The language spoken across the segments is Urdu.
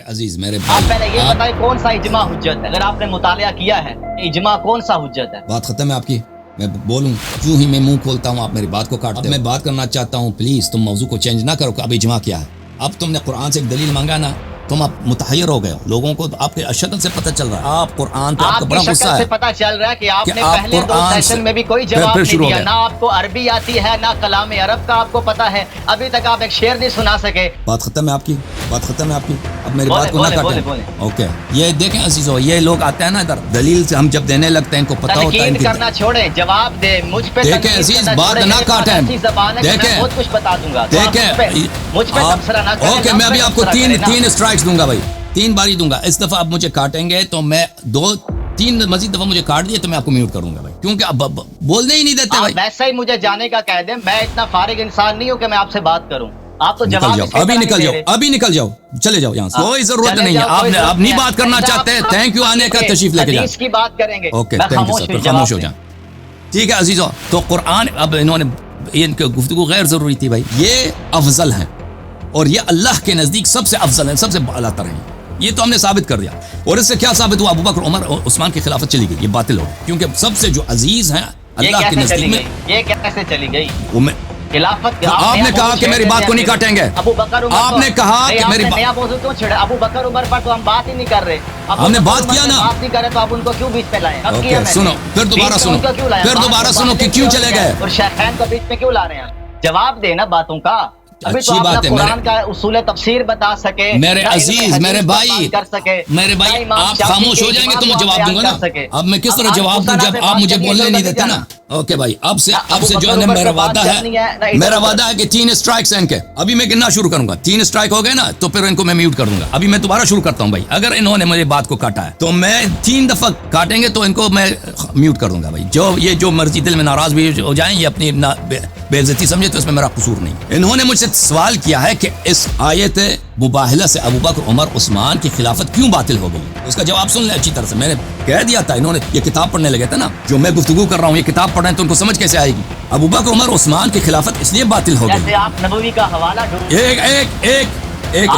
عزیز میرے آپ پہلے یہ بتائیں کون سا اجماع حجت ہے؟ اگر آپ نے مطالعہ کیا ہے اجماع کون سا حجت ہے؟ بات ختم ہے آپ کی. میں بولوں کیوں ہی میں منہ کھولتا ہوں آپ میری بات کو کاٹتے. میں بات کرنا چاہتا ہوں، پلیز تم موضوع کو چینج نہ کرو کہ اب اجماع کیا ہے. اب تم نے قرآن سے ایک دلیل مانگا نا، تم اب متحیر ہو گئے ہو. لوگوں کو آپ کے شکل سے پتہ چل رہا ہے آپ قرآن پہ آپ کا بڑا غصہ ہے. سے پتہ چل رہا ہے کہ آپ نے پہلے دو سیشن میں بھی کوئی جواب نہیں دیا. نہ آپ کو عربی آتی ہے نہ کلام عرب کا آپ کو پتہ ہے. ابھی تک آپ ایک شعر نہیں سنا سکے. بات ختم ہے آپ کی، بات ختم ہے آپ کی. اب میری بات کو نہ کاٹیں. اوکے، یہ دیکھیں عزیزو، یہ لوگ آتے ہیں نا ادھر دلیل سے ہم جب دینے لگتے ہیں ان کو پتہ ہوتا ہے. تنقید کرنا چھوڑیں، جواب دیں. مجھ پہ دیکھیں عزیز بات نہ کاٹیں. دیکھیں بہت کچھ بتا دوں گا. دیکھیں مجھ پہ تبصرہ نہ کریں. اوکے، میں ابھی آپ کو تین اسٹرائکس دوں گا بھائی، 3 بار ہی دوں گا. اس دفعہ آپ مجھے کاٹیں گے تو میں 2-3 مزید دفعہ مجھے کاٹ دیے تو میں آپ کو میوٹ کروں گا بھائی، کیونکہ اب بولنے ہی نہیں دیتے بھائی. ویسے ہی مجھے جانے کا کہہ دیں، میں اتنا فارغ انسان نہیں ہوں کہ میں آپ سے بات کروں. آپ تو نکل جاؤ، ابھی نکل جاؤ، ابھی نکل جاؤ، چلے جاؤ یہاں سے. کوئی ضرورت نہیں ہے، آپ نہیں بات کرنا چاہتے. تھینک یو آنے کا، تشریف لے کے جائیں. حدیث کی بات کریں گے. اوکے تھینک یو سر، خاموش ہو جائیں. ٹھیک ہے عزیزو، تو قرآن اب انہوں نے ان کی گفتگو غیر ضروری تھی بھائی. یہ افضل ہیں اور یہ اللہ کے نزدیک سب سے افضل ہیں، سب سے اعلیٰ تر ہیں. یہ تو ہم نے ثابت کر دیا. اور اس سے کیا ثابت ہوا؟ ابوبکر عمر اور عثمان کی خلافت چلی گئی. یہ باطل ہو گئی کیونکہ سب سے جو عزیز ہیں اللہ کے نزدیک میں. یہ کیسے چلی گئی خلافت؟ آپ نے کہا کہ میری بات کو نہیں کاٹیں گے. ابو بکر عمر، آپ نے کہا کہ میری نیا موضوع کیوں چھڑا؟ ابو بکر عمر پر تو ہم بات ہی نہیں کر رہے. ہم نے بات کیا نا، بات نہیں کر رہے تو آپ ان کو کیوں بیچ پہ لائیں؟ سنو پھر دوبارہ سنو، پھر دوبارہ سنو کہ کیوں چلے گئے اور شیخین کو بیچ میں کیوں لا رہے ہیں؟ جواب دینا باتوں کا. ابھی تو اچھی بات آپ ہے. قرآن کا اصول تفسیر بتا سکے، میرے عزیز، میرے بھائی، کر سکے. میرے بھائی آپ خاموش ہو جائیں گے تو میں جواب دوں گا نا. اب میں کس طرح جواب دوں جب آپ مجھے بولنے نہیں دیتے نا. اوکے بھائی، اب سے جو ہے میرا وعدہ ہے، میرا وعدہ ہے کہ 3 اسٹرائکس ہیں ان کے. ابھی میں گننا شروع کروں گا. 3 اسٹرائک ہو گئے نا تو پھر ان کو میں میوٹ کر دوں گا. ابھی میں دوبارہ شروع کرتا ہوں بھائی. اگر انہوں نے مجھے بات کو کاٹا ہے تو میں 3 دفعہ کاٹیں گے تو ان کو میں میوٹ کر دوں گا بھائی. جو مرضی دل میں ناراض بھی ہو جائیں، یہ اپنی بے عزتی سمجھے تو اس میں میرا قصور نہیں. انہوں نے مجھ سے سوال کیا ہے کہ اس آیت مباہلہ سے ابوبکر عمر عثمان کی خلافت کیوں باطل ہو گئی. اس کا جواب سن لیں اچھی طرح سے. میں نے کہہ دیا تھا، انہوں نے یہ کتاب پڑھنے لگے تھے نا، جو میں گفتگو کر رہا ہوں یہ کتاب پڑھ رہے ہیں تو ان کو سمجھ کیسے آئے گی. ابوبکر عمر عثمان کی خلافت اس لیے باطل ہو گئی. آپ نبوی کا حوالہ ایک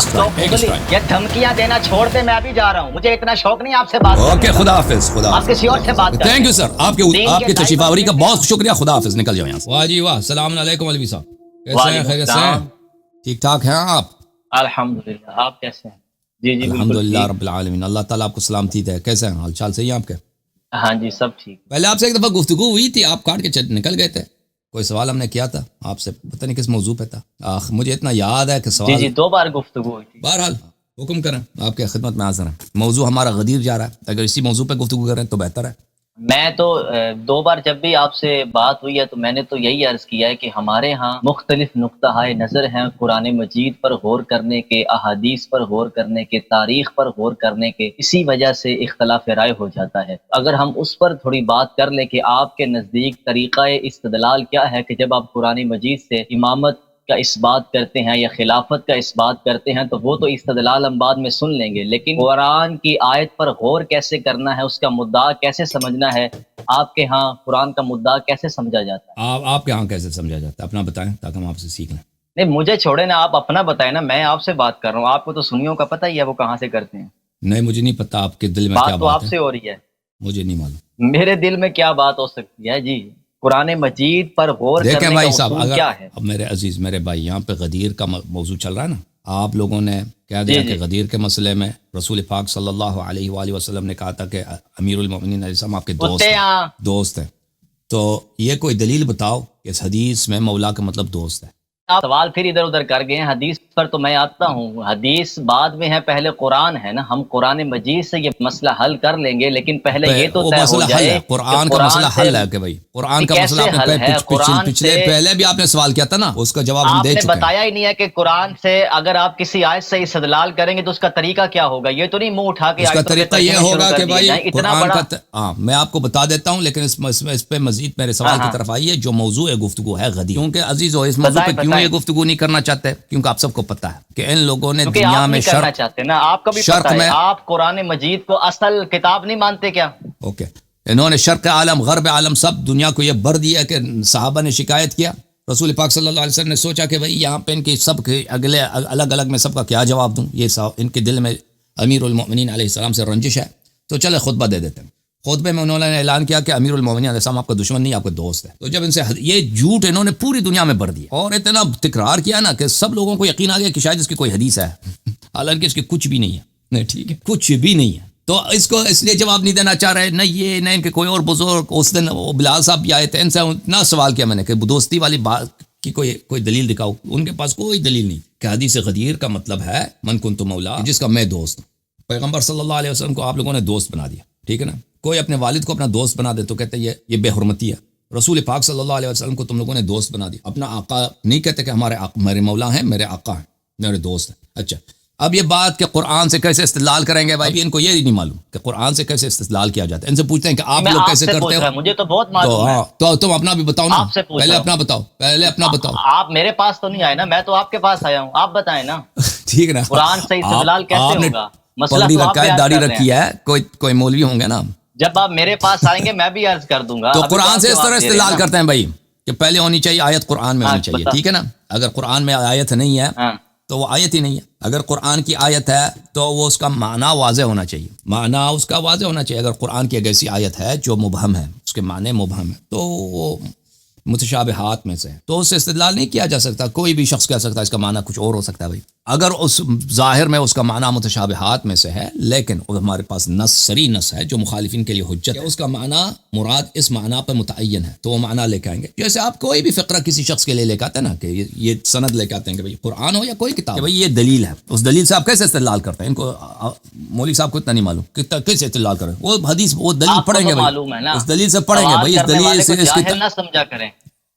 یہ دھمکیاں دینا چھوڑ دے. میں ابھی جا رہا ہوں، مجھے اتنا شوق نہیں آپ سے بات کرنے کا. اوکے، خدا حافظ. خدا آپ کسی اور سے بات کریں. تھینک یو سر، آپ کے تشریف آوری کا بہت شکریہ. خدا حافظ. نکل جاؤ یہاں سے. واہ جی واہ، السلام علیکم علوی صاحب. کیسے ہیں؟ خیریت سے ہیں؟ ٹھیک ٹھاک ہیں آپ؟ الحمدللہ. آپ کیسے ہیں؟ جی الحمدللہ رب العالمین. اللہ تعالیٰ آپ کو سلامتی دے. کیسے ہیں؟ حال چال صحیح ہے آپ کے؟ ہاں جی سب ٹھیک. پہلے آپ سے ایک دفعہ گفتگو ہوئی تھی، آپ کاٹ کے نکل گئے تھے. کوئی سوال ہم نے کیا تھا آپ سے، پتہ نہیں کس موضوع پہ تھا. مجھے اتنا یاد ہے کہ سوال جی 2 بار گفتگو ہوئی تھی. بہرحال حکم کریں، آپ کے خدمت میں حاضر ہیں. موضوع ہمارا غدیر جا رہا ہے، اگر اسی موضوع پہ گفتگو کریں تو بہتر ہے. میں تو 2 بار جب بھی آپ سے بات ہوئی ہے تو میں نے تو یہی عرض کیا ہے کہ ہمارے ہاں مختلف نقطہ نظر ہیں قرآن مجید پر غور کرنے کے، احادیث پر غور کرنے کے، تاریخ پر غور کرنے کے. اسی وجہ سے اختلاف رائے ہو جاتا ہے. اگر ہم اس پر تھوڑی بات کر لیں کہ آپ کے نزدیک طریقہ استدلال کیا ہے کہ جب آپ قرآن مجید سے امامت کا اس بات کرتے ہیں یا خلافت کا اس بات کرتے ہیں، تو وہ تو استدلال ہم بعد میں سن لیں گے، لیکن قرآن کی آیت پر غور کیسے کرنا ہے، اس کا مدعا کیسے سمجھنا ہے، آپ کے ہاں قرآن کا مدعا کیسے سمجھا جاتا ہے؟ آپ کے ہاں کیسے سمجھا جاتا ہے؟ اپنا بتائیں تاکہ ہم آپ سے سیکھ لیں. نہیں مجھے چھوڑے نا، آپ اپنا بتائیں نا. میں آپ سے بات کر رہا ہوں، آپ کو تو سنیوں کا پتہ ہی ہے وہ کہاں سے کرتے ہیں. نہیں مجھے نہیں پتا آپ کے دل میں کیا بات تو آپ سے ہو رہی ہے. مجھے نہیں معلوم میرے دل میں کیا بات ہو سکتی ہے. جی قرآن مجید پر غور کرنے کا اصول کیا ہے؟ اب میرے عزیز، میرے بھائی، یہاں پہ غدیر کا موضوع چل رہا ہے نا. آپ لوگوں نے کہہ دیا کہ غدیر کے مسئلے میں رسول پاک صلی اللہ علیہ وآلہ وسلم نے کہا تھا کہ امیر المومنین علیہ السلام آپ کے دوست ہیں. تو یہ کوئی دلیل بتاؤ کہ اس حدیث میں مولا کا مطلب دوست ہے. آپ سوال پھر ادھر ادھر کر گئے ہیں. حدیث پر تو میں آتا ہوں، حدیث بعد میں ہے، پہلے قرآن ہے نا. ہم قرآن مجید سے یہ مسئلہ حل کر لیں گے، لیکن پہلے یہ تو طے ہو جائے قرآن کا مسئلہ حل ہے کہ بھائی قرآن کا مسئلہ پچھلے پہلے بھی آپ نے سوال کیا تھا نا، اس کا جواب ہم دے چکے ہیں. بتایا ہی نہیں ہے کہ قرآن سے اگر آپ کسی آیت سے استدلال کریں گے تو اس کا طریقہ کیا ہوگا. یہ تو نہیں منہ اٹھا کے اس کا طریقہ یہ ہوگا کہ بھائی قرآن کا. ہاں میں آپ کو بتا دیتا ہوں، لیکن اس پہ مزید میرے سوال کی طرف آئیے. جو موضوع گفتگو ہے غدیر، کیونکہ عزیز ہو اس موضوع پہ کیوں یہ گفتگو نہیں کرنا چاہتے؟ کیونکہ آپ سب کو پتہ ہے کہ ان لوگوں نے دنیا میں کرنا چاہتے نا. آپ کو بھی پتہ ہے، آپ قرآن مجید کو اصل کتاب نہیں مانتے کیا؟ اوکے، انہوں نے شرق عالم غرب عالم سب دنیا کو یہ بر دیا کہ صحابہ نے شکایت کیا. رسول پاک صلی اللہ علیہ وسلم نے سوچا کہ بھئی یہاں پہ ان کی سب کے اگلے الگ الگ میں سب کا کیا جواب دوں. یہ ان کے دل میں امیر المومنین علیہ السلام سے رنجش ہے، تو چلے خطبہ دے دیتے ہیں. خطبے میں انہوں نے اعلان کیا کہ امیر المومنین علیہ السلام آپ کا دشمن نہیں، آپ کا دوست ہے. تو جب ان سے یہ جھوٹ انہوں نے پوری دنیا میں بھر دیا اور اتنا تکرار کیا نا کہ سب لوگوں کو یقین آ گیا کہ شاید اس کی کوئی حدیث ہے، حالانکہ اس کی کچھ بھی نہیں ہے. ٹھیک ہے، کچھ بھی نہیں ہے. تو اس کو اس لیے جواب نہیں دینا چاہ رہے، نہ یہ نہ ان کے کوئی اور بزرگ. اس دن وہ بلال صاحب بھی آئے تھے، ان سے اتنا سوال کیا میں نے کہ دوستی والی بات کی کوئی دلیل دکھاؤ. ان کے پاس کوئی دلیل نہیں کہ حدیث غدیر کا مطلب ہے من کنت مولا، جس کا میں دوست ہوں. پیغمبر صلی اللہ علیہ وسلم کو آپ لوگوں نے دوست بنا دیا، ٹھیک ہے نا. کوئی اپنے والد کو اپنا دوست بنا دے تو کہتے ہیں یہ بے حرمتی ہے. رسول پاک صلی اللہ علیہ وسلم کو تم لوگوں نے دوست بنا دیا. اپنا آقا نہیں کہتے کہ میرے مولا ہیں، میرے آقا ہیں، میرے دوست ہیں. اچھا، اب یہ بات کہ قرآن سے کیسے استدلال کریں گے بھائی، ان کو یہ نہیں معلوم کہ قرآن سے کیسے استدلال کیا جاتا ہے. ان سے پوچھتے ہیں کہ آپ لوگ کیسے کرتے ہو. مجھے تو بہت معلوم ہے. تو تم اپنا بھی بتاؤ نا، پہلے اپنا بتاؤ. آپ میرے پاس تو نہیں آئے نا، میں تو آپ کے پاس آیا ہوں، آپ بتائیں نا. ٹھیک ہے نا، قرآن سے استدلال کیسے ہوگا؟ مسئلہ پگڑی تو آپ رکھا ہے، داڑھی رکھی ہے، کوئی مولوی ہوں گے نا. جب آپ میرے پاس آئیں گے میں بھی عرض کر دوں گا. تو قرآن سے اس طرح استدلال کرتے ہیں بھائی کہ پہلے ہونی چاہیے آیت، قرآن میں ہونی چاہیے، ٹھیک ہے نا. اگر قرآن میں آیت نہیں ہے تو وہ آیت ہی نہیں ہے. اگر قرآن کی آیت ہے تو وہ اس کا معنی واضح ہونا چاہیے، معنی اس کا واضح ہونا چاہیے. اگر قرآن کی ایک ایسی آیت ہے جو مبہم ہے، اس کے معنی مبہم ہے، تو وہ متشابہات میں سے ہے، تو اس سے استدلال نہیں کیا جا سکتا. کوئی بھی شخص کہہ سکتا ہے اس کا معنی کچھ اور ہو سکتا ہے بھائی. اگر اس ظاہر میں اس کا معنی متشابہات میں سے ہے، لیکن ہمارے پاس نص، صریح نص ہے جو مخالفین کے لیے حجت ہے، اس کا معنی مراد اس معنی پر متعین ہے، تو وہ معنی لے کے آئیں گے. جیسے آپ کوئی بھی فقرہ کسی شخص کے لیے لے کے آتے ہیں نا، کہ یہ سند لے کے آتے ہیں کہ بھائی قرآن ہو یا کوئی کتاب کہ بھائی یہ دلیل ہے، اس دلیل سے آپ کیسے استدلال کرتے ہیں. ان کو مولوی صاحب کو اتنا نہیں معلوم کہ کیسے استدلال کریں. وہ حدیث، وہ دلیل پڑھیں گے بھائی، اس دلیل سے پڑھیں گے بھائی. اس دلیل سے سمجھا کریں.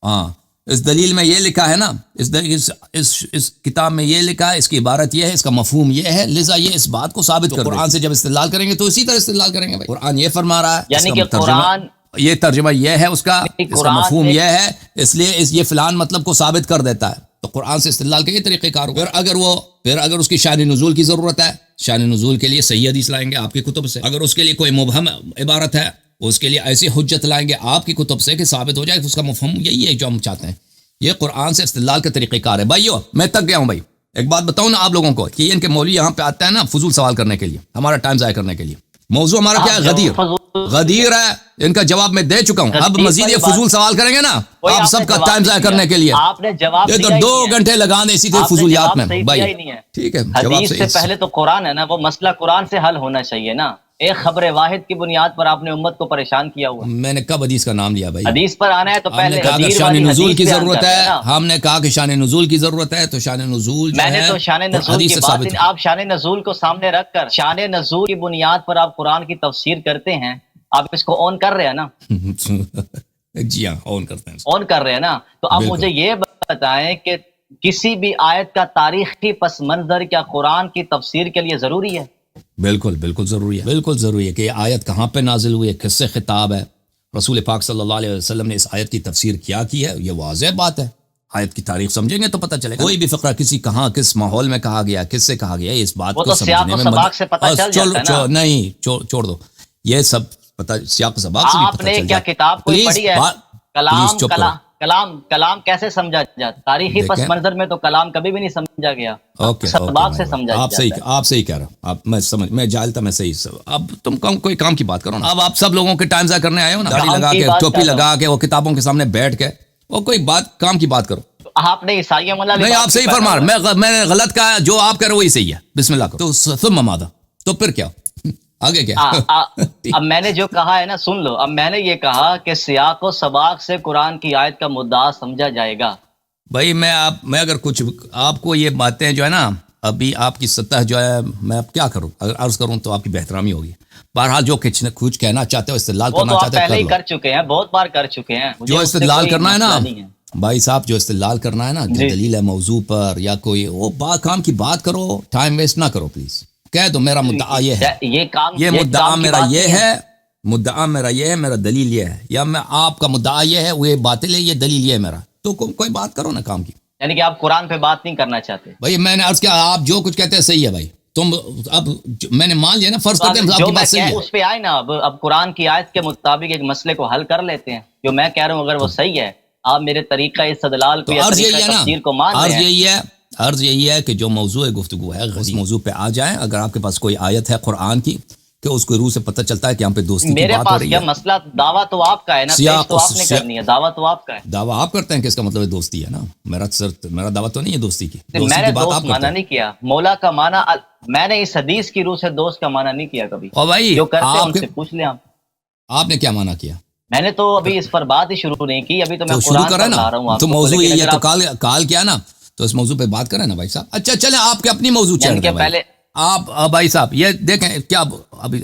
ہاں، اس دلیل میں یہ لکھا ہے نا، اس کتاب میں یہ لکھا ہے، اس کی عبارت یہ ہے، اس کا مفہوم یہ ہے، لذا یہ اس بات کو ثابت کر. قرآن سے جب استدلال کریں گے تو اسی طرح استدلال کریں گے بھائی. قرآن یہ فرما رہا ہے، یعنی کہ قرآن یہ ترجمہ یہ ہے، اس کا مفہوم یہ ہے، اس لیے یہ فلان مطلب کو ثابت کر دیتا ہے. تو قرآن سے استدلال کا یہ طریقہ کار ہوگا. پھر اگر اس کی شان نزول کی ضرورت ہے، شان نزول کے لیے صحیح حدیث لائیں گے آپ کی کتب سے. اگر اس کے لیے کوئی مبہم عبارت ہے، اس کے لیے ایسی حجت لائیں گے آپ کی کتب سے کہ ثابت ہو جائے کہ اس کا مفہوم یہی ہے جو ہم چاہتے ہیں. یہ قرآن سے استدلال کا طریقہ کار ہے. بھائیو میں تک گیا ہوں بھائی. ایک بات بتاؤں نا آپ لوگوں کو کہ ان کے مولوی یہاں پہ آتے ہیں نا فضول سوال کرنے کے لیے، ہمارا ٹائم ضائع کرنے کے لیے. موضوع ہمارا کیا ہے؟ غدیر ہے. ان کا جواب میں دے چکا ہوں. اب مزید یہ فضول سوال کریں گے نا آپ سب کا ٹائم ضائع کرنے کے لیے. آپ نے جواب یہ تو 2 گھنٹے لگا دیں اسی طرح فضولیات میں بھائی. ٹھیک ہے، حدیث سے پہلے تو قرآن ہے نا، وہ مسئلہ قرآن سے حل ہونا چاہیے نا. ایک خبر واحد کی بنیاد پر آپ نے امت کو پریشان کیا ہوا. میں نے کب حدیث کا نام لیا بھائی؟ حدیث پر آنا ہے تو پہلے شان نزول کی ضرورت ہے. ہم نے کہا کہ شان نزول کی ضرورت ہے، تو شان نزول میں نے تو شان نزول کی بات، آپ شان نزول کو سامنے رکھ کر شان نزول کی بنیاد پر آپ قرآن کی تفسیر کرتے ہیں. آپ اس کو آن کر رہے ہیں نا؟ جی ہاں، آن کرتے ہیں، آن کر رہے ہیں نا. تو اب مجھے یہ بتائیں کہ کسی بھی آیت کا تاریخی پس منظر کیا قرآن کی تفسیر کے لیے ضروری ہے؟ بالکل ضروری ہے، بالکل ضروری ہے کہ یہ آیت کہاں پہ نازل ہوئی ہے، کس سے خطاب ہے. رسول پاک صلی اللہ علیہ وسلم نے اس آیت کی تفسیر کیا کی ہے، یہ واضح بات ہے. آیت کی تاریخ سمجھیں گے تو پتہ چلے گا. کوئی بھی فقرہ کس ماحول میں کہا گیا، کس سے کہا گیا، اس بات کو سمجھنے میں سباق سے پتہ چل جاتا ہے نا. نہیں چھوڑ دو یہ سب پتہ، سیاق سباق سے بھی پتہ چل جاتا ہے. آپ نے کیا کتاب کوئی پڑھی ہے؟ کلام کیسے سمجھا جاتا؟ تاریخی پس منظر میں تو کلام کبھی بھی نہیں سمجھا گیا. سباق سے سمجھا جاتا ہے. آپ صحیح کہہ رہا ہوں. میں جاہل تھا، میں صحیح. اب تم کوئی کام کی بات کرو نا. اب آپ سب لوگوں کے ٹائم ضائع کرنے آئے ہو نا، داڑھی لگا کے، ٹوپی لگا کے، وہ کتابوں کے سامنے بیٹھ کے، وہ کوئی بات کام کی بات کرو. آپ نے عیسائی مولا نہیں، آپ صحیح فرما رہے. میں نے غلط کہا، جو آپ کہہ رہے وہی صحیح ہے. بسم اللہ کرو. تو ثم ماذا، تو پھر کیا آگے کیا؟ اب میں نے جو کہا ہے نا سن لو. اب میں نے یہ کہا کہ سیاق و سباق سے قرآن کی آیت کا مدعا سمجھا جائے گا. بھائی میں اگر کچھ آپ کو یہ باتیں جو ہے نا، ابھی آپ کی سطح جو ہے، میں اب کیا کروں؟ اگر عرض کروں تو آپ کی بہترامی ہوگی. بہرحال جو کچھ کہنا چاہتے ہو، استدلال کرنا چاہتے ہو، پہلے ہی کر چکے ہیں، بہت بار کر چکے ہیں. جو استدلال کرنا ہے نا بھائی صاحب، جو استدلال کرنا ہے نا، جو دلیل ہے موضوع پر یا کوئی وہ کام کی بات کرو. ٹائم ویسٹ نہ کرو پلیز. کہہ دو میرا مدعا یہ ہے، یہ مدعا میرا یہ ہے، مدعا میرا یہ ہے، میرا دلیل یہ ہے، یا میں آپ کا مدعا یہ ہے، وہ باطل ہے، یہ دلیل یہ ہے میرا. تو کوئی بات کرو نا کام کی. یعنی کہ آپ قرآن پہ بات نہیں کرنا چاہتے بھائی. میں نے عرض کیا، آپ جو کچھ کہتے ہیں صحیح ہے بھائی. تم اب میں نے مان لیا نا، فرض کرتے ہیں آپ کی بات صحیح ہے، اس پہ آئے نا. اب قرآن کی آیت کے مطابق ایک مسئلے کو حل کر لیتے ہیں. جو میں کہہ رہا ہوں اگر وہ صحیح ہے، آپ میرے طریقہ استدلال کو یا طریقہ تفسیر کو مان رہے ہیں. یہی ہے عرض یہی ہے کہ جو موضوع گفتگو ہے اس موضوع پہ آ جائیں. اگر آپ کے پاس کوئی آیت ہے قرآن کی کہ اس کو روح سے پتہ چلتا ہے کہ یہاں پہ دوستی کی بات ہو رہی ہے. میرے پاس مسئلہ دعویٰ تو آپ کا ہے نا، پیش تو آپ نے کرنی ہے، دعویٰ تو آپ کا ہے. دعویٰ آپ کرتے ہیں کہ اس کا مطلب ہے دوستی ہے نا. میرا دعویٰ تو نہیں ہے دوستی کی. میں نے دوست مانا نہیں کیا، مولا کا مانا میں نے اس حدیث کی روح سے دوست کا مانا نہیں کیا کبھی. اور بھائی جو کرتے ہیں ان سے پوچھ لیں. آپ نے کیا مانا کیا؟ میں نے تو ابھی اس پر بات ہی شروع نہیں کی، ابھی تو میں شروع قرآن پڑھا رہا ہوں. تو موضوع یہ ہے تو کال کیا نا، تو اس موضوع پہ بات کریں نا بھائی صاحب. اچھا چلیں آپ کے اپنی موضوع چل رہے ہیں پہلے آپ بھائی صاحب یہ دیکھیں کیا ابھی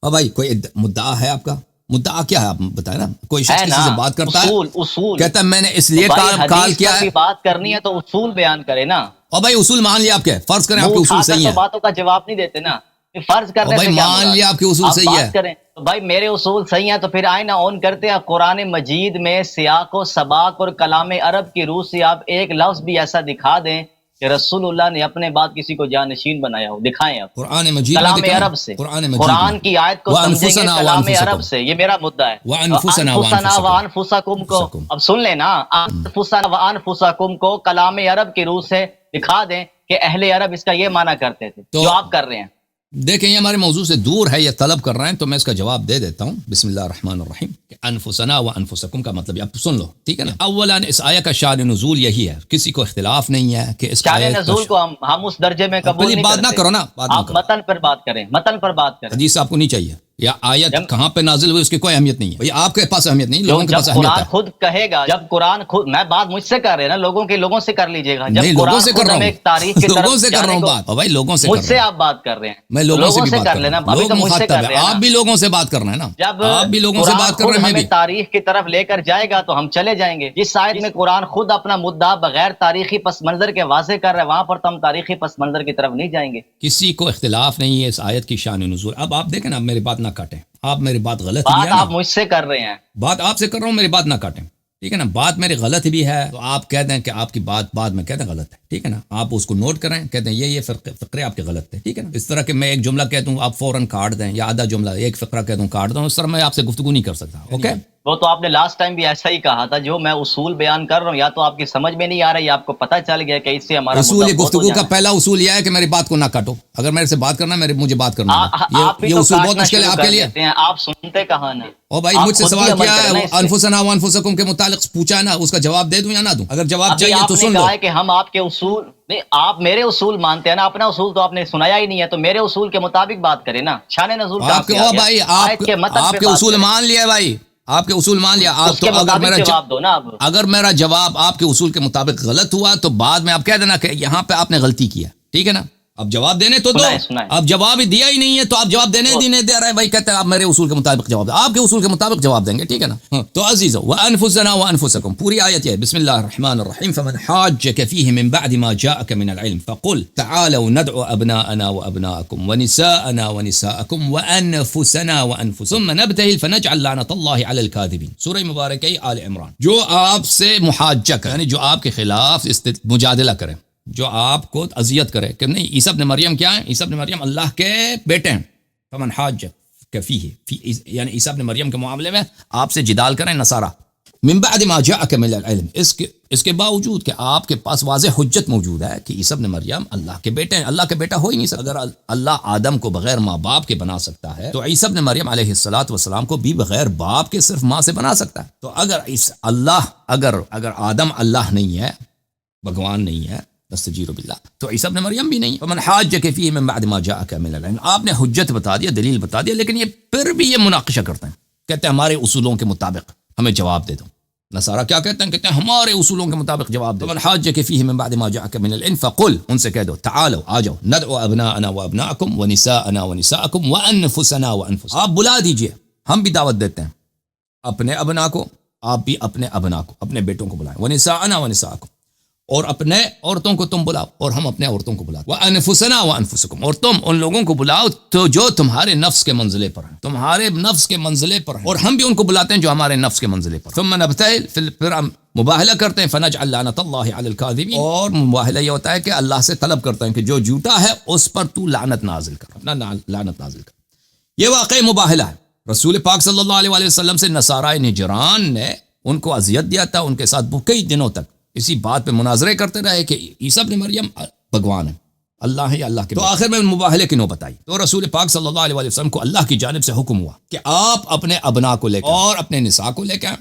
بھائی کوئی مدعا ہے آپ کا؟ مدعا کیا ہے آپ بتائیں نا. کوئی شخص کسی سے بات کرتا ہے اصول کہتا ہے میں نے اس لیے کال کیا ہے. بات کرنی ہے تو اصول بیان کرے نا. اور بھائی اصول مان لیا آپ کے، فرض کریں آپ کے اصول صحیح ہے. باتوں کا جواب نہیں دیتے نا، فرض کرنے سے مان لیا آپ کے اصول صحیح ہے. تو بھائی میرے اصول صحیح ہیں تو پھر آئیں نا آن کرتے ہیں. قرآن مجید میں سیاق و سباق اور کلام عرب کی روح سے آپ ایک لفظ بھی ایسا دکھا دیں کہ رسول اللہ نے اپنے بعد کسی کو جانشین بنایا ہو، دکھائیں آپ قرآن مجید کلام عرب سے. قرآن کی آیت کو سمجھیں گے کلام عرب سے. یہ میرا مدعا ہے. انفسنا وانفسکم کو اب سن لینا، انفسنا وانفسکم کو کلام عرب کی روح سے دکھا دیں کہ اہل عرب اس کا یہ معنی کرتے تھے جو آپ کر رہے ہیں. دیکھیں یہ ہمارے موضوع سے دور ہے، یہ طلب کر رہے ہیں تو میں اس کا جواب دے دیتا ہوں. بسم اللہ الرحمن الرحیم. کہ انفسنا و انفسکم کا مطلب اب سن لو، ٹھیک ہے نا. اولا اس آیت کا شان نزول یہی ہے، کسی کو اختلاف نہیں ہے کہ اس شان نزول کو ہم اس درجے میں قبول نہیں کرتے. بات نہ کرو نا، آپ متن پر بات کریں، متن پر بات کریں. حدیث آپ کو نہیں چاہیے یا آیت کہاں پہ نازل ہوئی اس کی کوئی اہمیت نہیں ہے. آپ کے پاس اہمیت نہیں، لوگوں کے پاس اہمیت ہے. قرآن خود کہے گا، جب قرآن خود، میں بات مجھ سے کر رہے ہیں نا، لوگوں سے کر لیجئے گا. جب لوگوں سے کر رہا ہوں، تاریخ کی لوگوں سے کر رہا ہوں بات. بھائی لوگوں سے مجھ سے آپ بات کر رہے ہیں، میں لوگوں سے بھی بات کر لینا. لوگ مخاطب ہیں، آپ بھی لوگوں سے بات کر رہے ہیں نا. جب آپ بھی لوگوں سے بات کر رہے ہیں، میں بھی تاریخ کی طرف لے کر جائے گا تو ہم چلے جائیں گے. جس آیت میں قرآن خود اپنا مدعا بغیر تاریخی پس منظر کے واضح کر رہا ہے، وہاں پر تو ہم تاریخی پس منظر کی طرف نہیں جائیں گے. کسی کو اختلاف نہیں ہے اس آیت کی شان نزول. اب آپ دیکھیں نا، اب میری بات نہ کاٹیں. آپ میری بات غلط بات آپ مجھ سے کر رہے ہیں، بات آپ سے کر رہا ہوں، میری بات نہ کاٹیں، ٹھیک ہے نا. بات میری غلط بھی ہے تو آپ کہہ دیں کہ آپ کی بات بعد میں کہتے ہیں غلط ہے، ٹھیک ہے نا. آپ اس کو نوٹ کریں، کہتے ہیں یہ فقرے آپ کے غلط تھے، ٹھیک ہے نا. اس طرح کہ میں ایک جملہ کہتا ہوں آپ فوراً کاٹ دیں، یا آدھا جملہ ایک فقرہ کہتا ہوں کاٹ دوں، اس طرح میں آپ سے گفتگو نہیں کر سکتا. اوکے، وہ تو آپ نے لاسٹ ٹائم بھی ایسا ہی کہا تھا. جو میں اصول بیان کر رہا ہوں یا تو آپ کی سمجھ میں نہیں آ رہا ہے یا آپ کو پتہ چل گیا کہ اس سے ہمارا اصول گفتگو کا پہلا اصول یہ ہے کہ میری بات کو نہ کاٹو. اگر میرے سے بات کرنا ہے مجھے بات کرنا ہے. یہ اصول بہت مشکل ہے آپ کے لیے. آپ سنتے کہاں نا. اور بھائی مجھ سے سوال کیا ہے انفسنا وانفسکم کے متعلق پوچھا ہے نا، اس کا جواب دے دوں یا نہ دوں؟ اگر جواب چاہیے تو سن لو. کہ ہم آپ کے اصول نہیں، آپ میرے اصول مانتے ہیں نا. اپنا اصول تو آپ نے سنایا ہی نہیں ہے، تو میرے اصول کے مطابق بات کریں نا. شان نزول آپ کے بھائی آپ کے اصول مان لیا بھائی، آپ کے اصول مان لیا. آپ تو اگر میرا جواب آپ کے اصول کے مطابق غلط ہوا تو بعد میں آپ کہہ دینا کہ یہاں پہ آپ نے غلطی کیا، ٹھیک ہے نا. اب جواب دینے تو دو. اب جواب ہی دیا ہی نہیں ہے تو آپ جواب دینے نہیں دے رہے. بھائی کہتے ہیں آپ میرے اصول کے مطابق جواب دیں، آپ کے اصول کے مطابق جواب دیں گے، ٹھیک ہے نا. تو عزیزو وانفسنا وانفسکم پوری آیت ہے. بسم اللہ الرحمن الرحیم. فمن حاجك فيه من بعد ما جاءك من العلم فقل تعالوا ندعو ابناءنا وابناءكم ونساءنا ونساءكم وانفسنا وانفسكم ثم نبتهل فنجعل لعنة الله على الكاذبين. سورہ مبارکہ آل عمران. جو آپ سے محاجہ یعنی جو آپ کے خلاف مجادلہ کرے، جو آپ کو اذیت کرے کہ نہیں عیسیٰ ابن مریم کیا ہے، عیسیٰ ابن مریم اللہ کے بیٹے ہیں. فمن حاجک فیہ یعنی عیسیٰ ابن مریم کے معاملے میں آپ سے جدال کریں نصارہ. من بعد ما جاءک من العلم، اس کے باوجود کہ آپ کے پاس واضح حجت موجود ہے کہ عیسیٰ ابن مریم اللہ کے بیٹے ہیں. اللہ کے بیٹا ہو ہی نہیں سکتا. اگر اللہ آدم کو بغیر ماں باپ کے بنا سکتا ہے تو عیسیٰ ابن مریم علیہ الصلوۃ والسلام کو بھی بغیر باپ کے صرف ماں سے بنا سکتا ہے. تو اگر آدم اللہ نہیں ہے، بھگوان نہیں ہے، استجیر باللہ، تو عیسیٰ ابن مریم بھی نہیں. ومن حاجک فیہ من بعد ما جاءک من العلم. آپ نے حجت بتا دیا، دلیل بتا دیا، لیکن یہ پھر بھی یہ مناقشہ کرتے ہیں، کہتے ہیں ہمارے اصولوں کے مطابق ہمیں جواب دے دو. نصارہ کیا کہتے ہیں؟ کہتے ہیں ہمارے اصولوں کے مطابق جواب دو. ومن حاجک فیہ من بعد ما جاءک من العلم فقل، ان سے کہہ دو تعالوا آ جاؤ، ندعو ابناءنا وابناءکم ونساءنا ونساءکم وانفسنا وانفسکم. آپ بلا دیجئے، ہم بھی دعوت دیتے ہیں اپنے ابنا کو، آپ بھی اپنے ابنا کو، اپنے بیٹوں کو بلائیں. ونساءنا ونساءکم، اور اپنے عورتوں کو تم بلاؤ اور ہم اپنے عورتوں کو بلاؤ. وانفسنا وانفسکم، اور تم ان لوگوں کو بلاؤ تو جو تمہارے نفس کے منزلے پر ہیں، تمہارے نفس کے منزلے پر ہیں، اور ہم بھی ان کو بلاتے ہیں جو ہمارے نفس کے منزلے پر. ثم نبتہل، پھر ہم مباہلہ کرتے ہیں. فنجعل لعنۃ اللہ علی الکاذبین، اور مباہلہ یہ ہوتا ہے کہ اللہ سے طلب کرتے ہیں کہ جو جھوٹا ہے اس پر تو لعنت نازل کر، اپنا لعنت نازل کر. یہ واقعی مباہلہ ہے. رسول پاک صلی اللہ علیہ وسلم سے نصارہ نجران نے ان کو اذیت دیا تھا، ان کے ساتھ کئی دنوں تک اسی بات پہ مناظرے کرتے رہے کہ عیسیٰ ابن مریم بھگوان ہے، اللہ ہے یا اللہ کے، تو آخر میں مباہلے کی نوبت آئی، تو رسول پاک صلی اللہ علیہ وسلم کو اللہ کی جانب سے حکم ہوا کہ آپ اپنے ابنا کو لے کر اور اپنے نساء کو لے کے آئیں،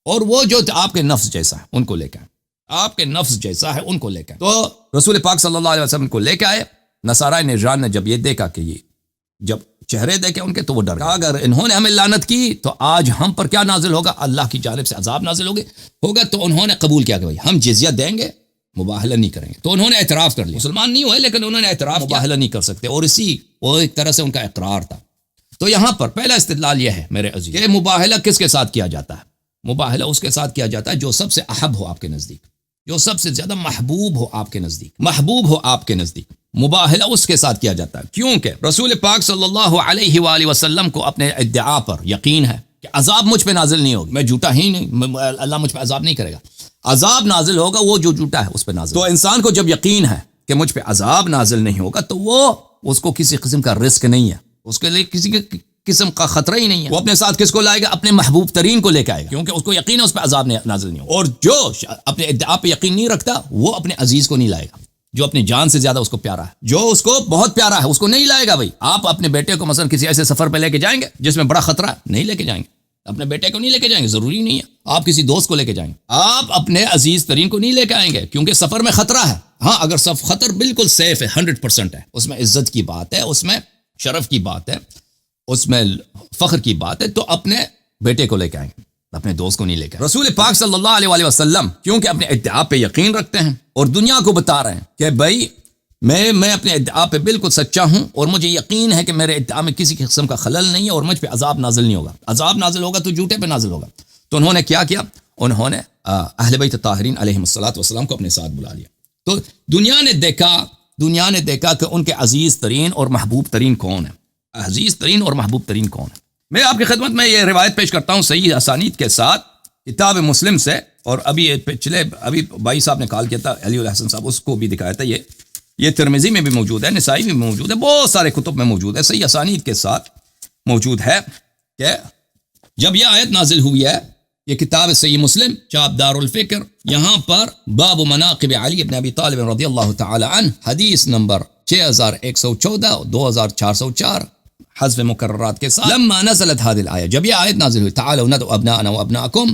اور وہ جو آپ کے نفس جیسا ہے ان کو لے کے آئیں، آپ کے نفس جیسا ہے ان کو لے کے آئیں۔ تو رسول پاک صلی اللہ علیہ وسلم کو لے کے آئے۔ نصارائے نجران نے جب یہ دیکھا کہ یہ جب چہرے دیکھے ان کے تو وہ ڈر گئے، اگر انہوں نے ہمیں لعنت کی تو آج ہم پر کیا نازل ہوگا، اللہ کی جانب سے عذاب نازل ہوگا۔ تو انہوں نے قبول کیا کہ بھائی ہم جزیہ دیں گے، مباہلہ نہیں کریں گے۔ تو انہوں نے اعتراف کر لیا، مسلمان نہیں ہوئے لیکن انہوں نے اعتراف، مباہلہ نہیں کر سکتے، اور وہ ایک طرح سے ان کا اقرار تھا۔ تو یہاں پر پہلا استدلال یہ ہے میرے عزیز کہ مباہلہ کس کے ساتھ کیا جاتا ہے؟ مباہلہ اس کے ساتھ کیا جاتا ہے جو سب سے احب ہو آپ کے نزدیک، جو سب سے زیادہ محبوب ہو آپ کے نزدیک، محبوب ہو آپ کے نزدیک، مباہلہ اس کے ساتھ کیا جاتا ہے، کیونکہ رسول پاک صلی اللہ علیہ وآلہ وسلم کو اپنے ادعا پر یقین ہے کہ عذاب مجھ پہ نازل نہیں ہوگی، میں جھوٹا ہی نہیں، اللہ مجھ پہ عذاب نہیں کرے گا، عذاب نازل ہوگا وہ جو جھوٹا ہے اس پہ نازل۔ تو انسان کو جب یقین ہے کہ مجھ پہ عذاب نازل نہیں ہوگا تو وہ اس کو کسی قسم کا رسک نہیں ہے، اس کے لیے کسی قسم کا خطرہ ہی نہیں ہے۔ وہ اپنے ساتھ کس کو لائے گا؟ اپنے محبوب ترین کو لے کے آئے گا، کیونکہ اس کو یقین ہے اس پہ عذاب نازل نہیں ہوگا۔ اور جو اپنے ادعا پہ یقین نہیں رکھتا وہ اپنے عزیز کو نہیں لائے گا، جو اپنی جان سے زیادہ اس کو پیارا ہے، جو اس کو بہت پیارا ہے، اس کو نہیں لائے گا۔ بھائی آپ اپنے بیٹے کو مثلا کسی ایسے سفر پہ لے کے جائیں گے جس میں بڑا خطرہ ہے، نہیں لے کے جائیں گے، اپنے بیٹے کو نہیں لے کے جائیں گے، ضروری نہیں ہے آپ کسی دوست کو لے کے جائیں گے، آپ اپنے عزیز ترین کو نہیں لے کے آئیں گے، کیونکہ سفر میں خطرہ ہے۔ ہاں اگر سب خطر بالکل سیف ہے، 100% ہے، اس میں عزت کی بات ہے، اس میں شرف کی بات ہے، اس میں فخر کی بات ہے، تو اپنے بیٹے کو لے کے آئیں گے، اپنے دوست کو نہیں لے کے آئیں۔ رسول پاک صلی اللہ علیہ وآلہ وسلم کیونکہ اپنے ادعا پہ یقین رکھتے ہیں اور دنیا کو بتا رہے ہیں کہ بھائی میں اپنے ادعا پہ بالکل سچا ہوں اور مجھے یقین ہے کہ میرے ادعا میں کسی قسم کا خلل نہیں ہے اور مجھ پہ عذاب نازل نہیں ہوگا، عذاب نازل ہوگا تو جھوٹے پہ نازل ہوگا۔ تو انہوں نے کیا کیا؟ انہوں نے اہل بیت طاہرین علیہم الصلوۃ والسلام کو اپنے ساتھ بلا لیا۔ تو دنیا نے دیکھا کہ ان کے عزیز ترین اور محبوب ترین کون ہے، عزیز ترین اور محبوب ترین کون ہے۔ میں آپ کی خدمت میں یہ روایت پیش کرتا ہوں صحیح اسانید کے ساتھ کتاب مسلم سے، اور ابھی بھائی صاحب نے کال کیا تھا علی الحسن صاحب، اس کو بھی دکھایا تھا، یہ ترمذی میں بھی موجود ہے، نسائی میں موجود ہے، بہت سارے کتب میں موجود ہے، صحیح اسانید کے ساتھ موجود ہے کہ جب یہ آیت نازل ہوئی ہے، یہ کتاب صحیح مسلم چاپ دار الفکر، یہاں پر باب مناقب علی بن ابی طالب رضی اللہ تعالی عنہ، حدیث نمبر 6114 2404 حذف مکررات کے ساتھ، لما نزلت هذه الآية، جب یہ آیت نازل ہوئی، تعالوا ندعو ابناءنا وابناءکم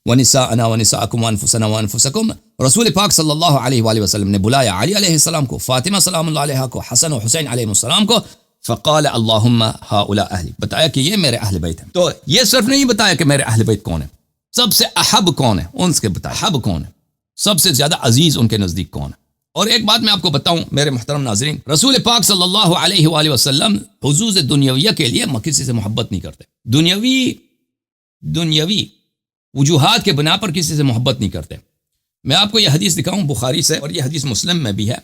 ونساءنا ونساءکم وانفسنا وانفسکم، رسول پاک صلی اللہ علیہ وآلہ وسلم نے بلایا علی علیہ السلام کو، فاطمہ سلام اللہ علیہ کو، حسن و حسین علیہ السلام کو، فقال اللہم ہؤلاء اہلی، بتایا کہ یہ میرے اہل بیت ہیں۔ تو یہ صرف نہیں بتایا کہ میرے اہل بیت کون ہیں، سب سے احب کون ہے ان سے بتایا، احب کون ہے، سب سے زیادہ عزیز ان کے نزدیک کون ہے۔ اور ایک بات میں آپ کو بتاؤں میرے محترم ناظرین، رسول پاک صلی اللہ علیہ وآلہ وسلم حظوظ دنیویہ کے لیے کسی سے محبت نہیں کرتے، دنیوی وجوہات کے بنا پر کسی سے محبت نہیں کرتے۔ میں آپ کو یہ حدیث دکھاؤں بخاری سے، اور یہ حدیث مسلم میں بھی ہے،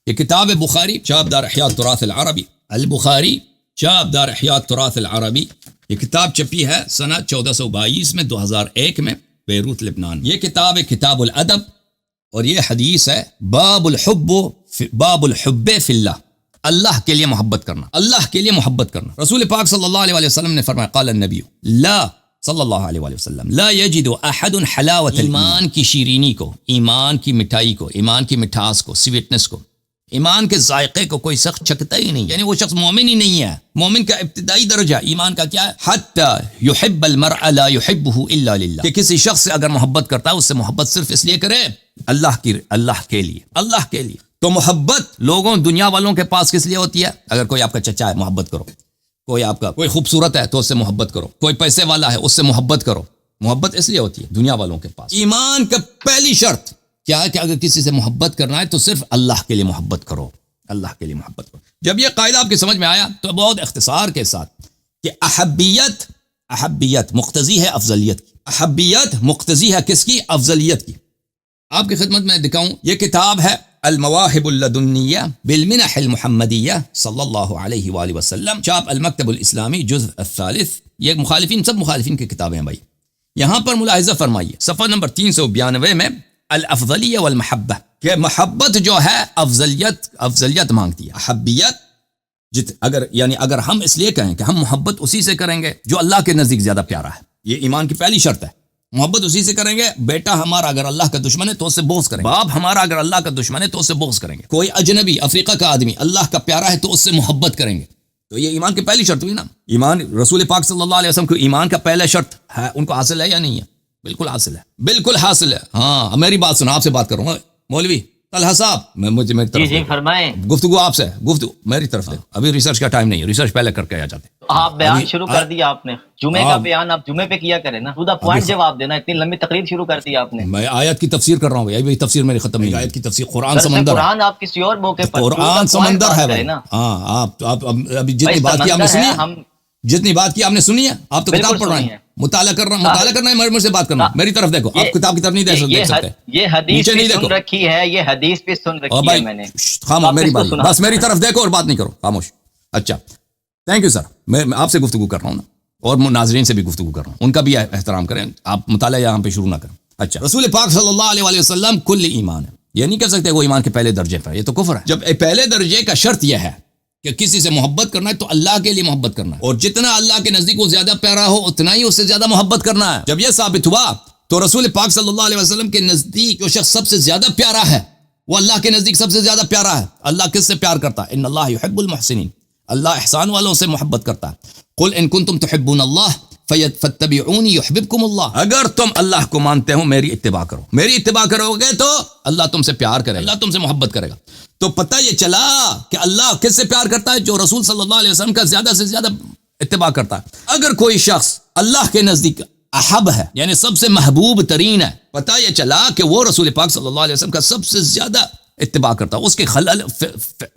یہ کتاب بخاری چاپ دار احیاء التراث العربی، البخاری چاپ دار احیاء التراث العربی، یہ کتاب چھپی ہے سنہ 1422 میں، 2001 میں، بیروت لبنان۔ یہ کتاب ہے کتاب الادب، اور یہ حدیث ہے باب الحب فی اللہ، اللہ کے لیے محبت کرنا، اللہ کے لیے محبت کرنا۔ رسول پاک صلی اللہ علیہ وسلم نے فرمایا، قال النبی لا صلی اللہ علیہ وسلم لا یجد احد حلاوت ایمان کی شیرینی کو، ایمان کی مٹھائی کو، ایمان کی مٹھاس کو، سویٹنس کو، ایمان کے ذائقے کو کوئی شخص چکھتا ہی نہیں، یعنی وہ شخص مومن ہی نہیں ہے۔ مومن کا ابتدائی درجہ ایمان کا کیا ہے؟ حتی یحب المرء لا یحبہ الا للہ، کہ کسی شخص سے اگر محبت کرتا ہے اس سے محبت صرف اس لیے کرے اللہ کے لیے۔ تو محبت لوگوں دنیا والوں کے پاس کس لیے ہوتی ہے؟ اگر کوئی آپ کا چچا ہے محبت کرو، کوئی خوبصورت ہے تو اس سے محبت کرو، کوئی پیسے والا ہے اس سے محبت کرو، محبت اس لیے ہوتی ہے دنیا والوں کے پاس۔ ایمان کا پہلی شرط کیا ہے کہ اگر کسی سے محبت کرنا ہے تو صرف اللہ کے لیے محبت کرو، اللہ کے لیے محبت کرو۔ جب یہ قاعدہ آپ کی سمجھ میں آیا تو بہت اختصار کے ساتھ کہ احبیت مقتضی ہے افضلیت کی، احبیت مقتضی ہے کس کی؟ افضلیت کی۔ آپ کی خدمت میں دکھاؤں، یہ کتاب ہے المواہب اللدنیہ بالمنح المحمدیہ صلی اللہ علیہ وآلہ وسلم، چاپ المکتب الاسلامی جزء الثالث۔ یہ سب مخالفین کی کتابیں ہیں بھائی۔ یہاں پر ملاحظہ فرمائیے صفحہ نمبر 392 میں، الافضلیہ والمحبہ، کہ محبت جو ہے افضلیت مانگتی ہے، احبیت اگر ہم اس لیے کہیں کہ ہم محبت اسی سے کریں گے جو اللہ کے نزدیک زیادہ پیارا ہے، یہ ایمان کی پہلی شرط ہے محبت اسی سے کریں گے. بیٹا ہمارا اگر اللہ کا دشمن ہے تو اس سے بغض کریں گے. باپ ہمارا اگر اللہ کا دشمن ہے تو اس سے بغض کریں گے. کوئی اجنبی افریقہ کا آدمی اللہ کا پیارا ہے تو اس سے محبت کریں گے. تو یہ ایمان کی پہلی شرط ہوئی نا. ایمان رسول پاک صلی اللہ علیہ وسلم کو ایمان کا پہلا شرط ہے, ان کو حاصل ہے یا نہیں ہے؟ بالکل حاصل ہے, بالکل حاصل ہے. ہاں میری بات سنو, آپ سے بات کروں گا مولوی طلحہ صاحب. میری طرف جی فرمائیں. گفتگو آپ سے, گفتگو میری طرف سے. ابھی ریسرچ کا ٹائم نہیں ہے, ریسرچ پہلے کر کے آ جاتے. آپ بیان شروع کر دیا آپ نے, جمعے کا بیان آپ جمعے پہ کیا کریں نا, خدا پوائنٹ جواب دینا. اتنی لمبی تقریر شروع کر دی آپ نے. میں آیت کی تفسیر کر رہا ہوں, ابھی تفسیر میری ختم نہیں. آیت کی تفسیر قرآن سمندر, قرآن آپ کسی اور موقع پر, قرآن سمندر ہے بھائی. ہاں آپ ابھی جتنی بات کی آپ نے سنی, جتنی بات کی آپ نے سنی ہے. آپ تو کتاب پڑھ رہے ہیں, مطالعہ کرنا ہے, مجھ سے بات کرنا. میری طرف دیکھو, آپ کتاب کی طرف نہیں دیکھ سکتے. یہ حدیث بھی سن رکھی ہے, یہ حدیث بھی سن رکھی ہے میں نے. خاموش, میری بات بس میری طرف دیکھو اور بات نہیں کرو, خاموش. اچھا تھینک یو سر. میں آپ سے گفتگو کر رہا ہوں نا, اور ناظرین سے بھی گفتگو کر رہا ہوں, ان کا بھی احترام کریں. آپ مطالعہ یہاں پہ شروع نہ کریں. اچھا, رسول پاک صلی اللہ علیہ وسلم کل ایمان ہے, یہ نہیں کہہ سکتے وہ ایمان کے پہلے درجے پر, یہ تو کفر ہے. جب پہلے درجے کا شرط یہ ہے کہ کسی سے محبت کرنا ہے تو اللہ کے لیے محبت کرنا ہے, اور جتنا اللہ کے نزدیک وہ زیادہ پیارا ہو اتنا ہی اس سے زیادہ محبت کرنا ہے. جب یہ ثابت ہوا تو رسول پاک صلی اللہ علیہ وسلم کے نزدیک جو شخص سب سے زیادہ پیارا ہے وہ اللہ کے نزدیک سب سے زیادہ پیارا ہے. اللہ کس سے پیار کرتا ہے؟ ان اللہ یحب المحسنین, اللہ احسان والوں سے محبت کرتا ہے. قل ان کنتم تحبون اللہ فاتبعونی یحببکم اللہ. اگر تم اللہ کو مانتے ہو میری اتباع کرو, میری اتباع کرو گے تو اللہ تم سے پیار کرے گا, اللہ تم سے محبت کرے گا. تو پتہ یہ چلا کہ اللہ کس سے پیار کرتا ہے؟ جو رسول صلی اللہ علیہ وسلم کا زیادہ سے زیادہ اتباع کرتا ہے. اگر کوئی شخص اللہ کے نزدیک احب ہے یعنی سب سے محبوب ترین ہے, پتہ یہ چلا کہ وہ رسول پاک صلی اللہ علیہ وسلم کا سب سے زیادہ اتباع کرتا ہے. اس کے خلل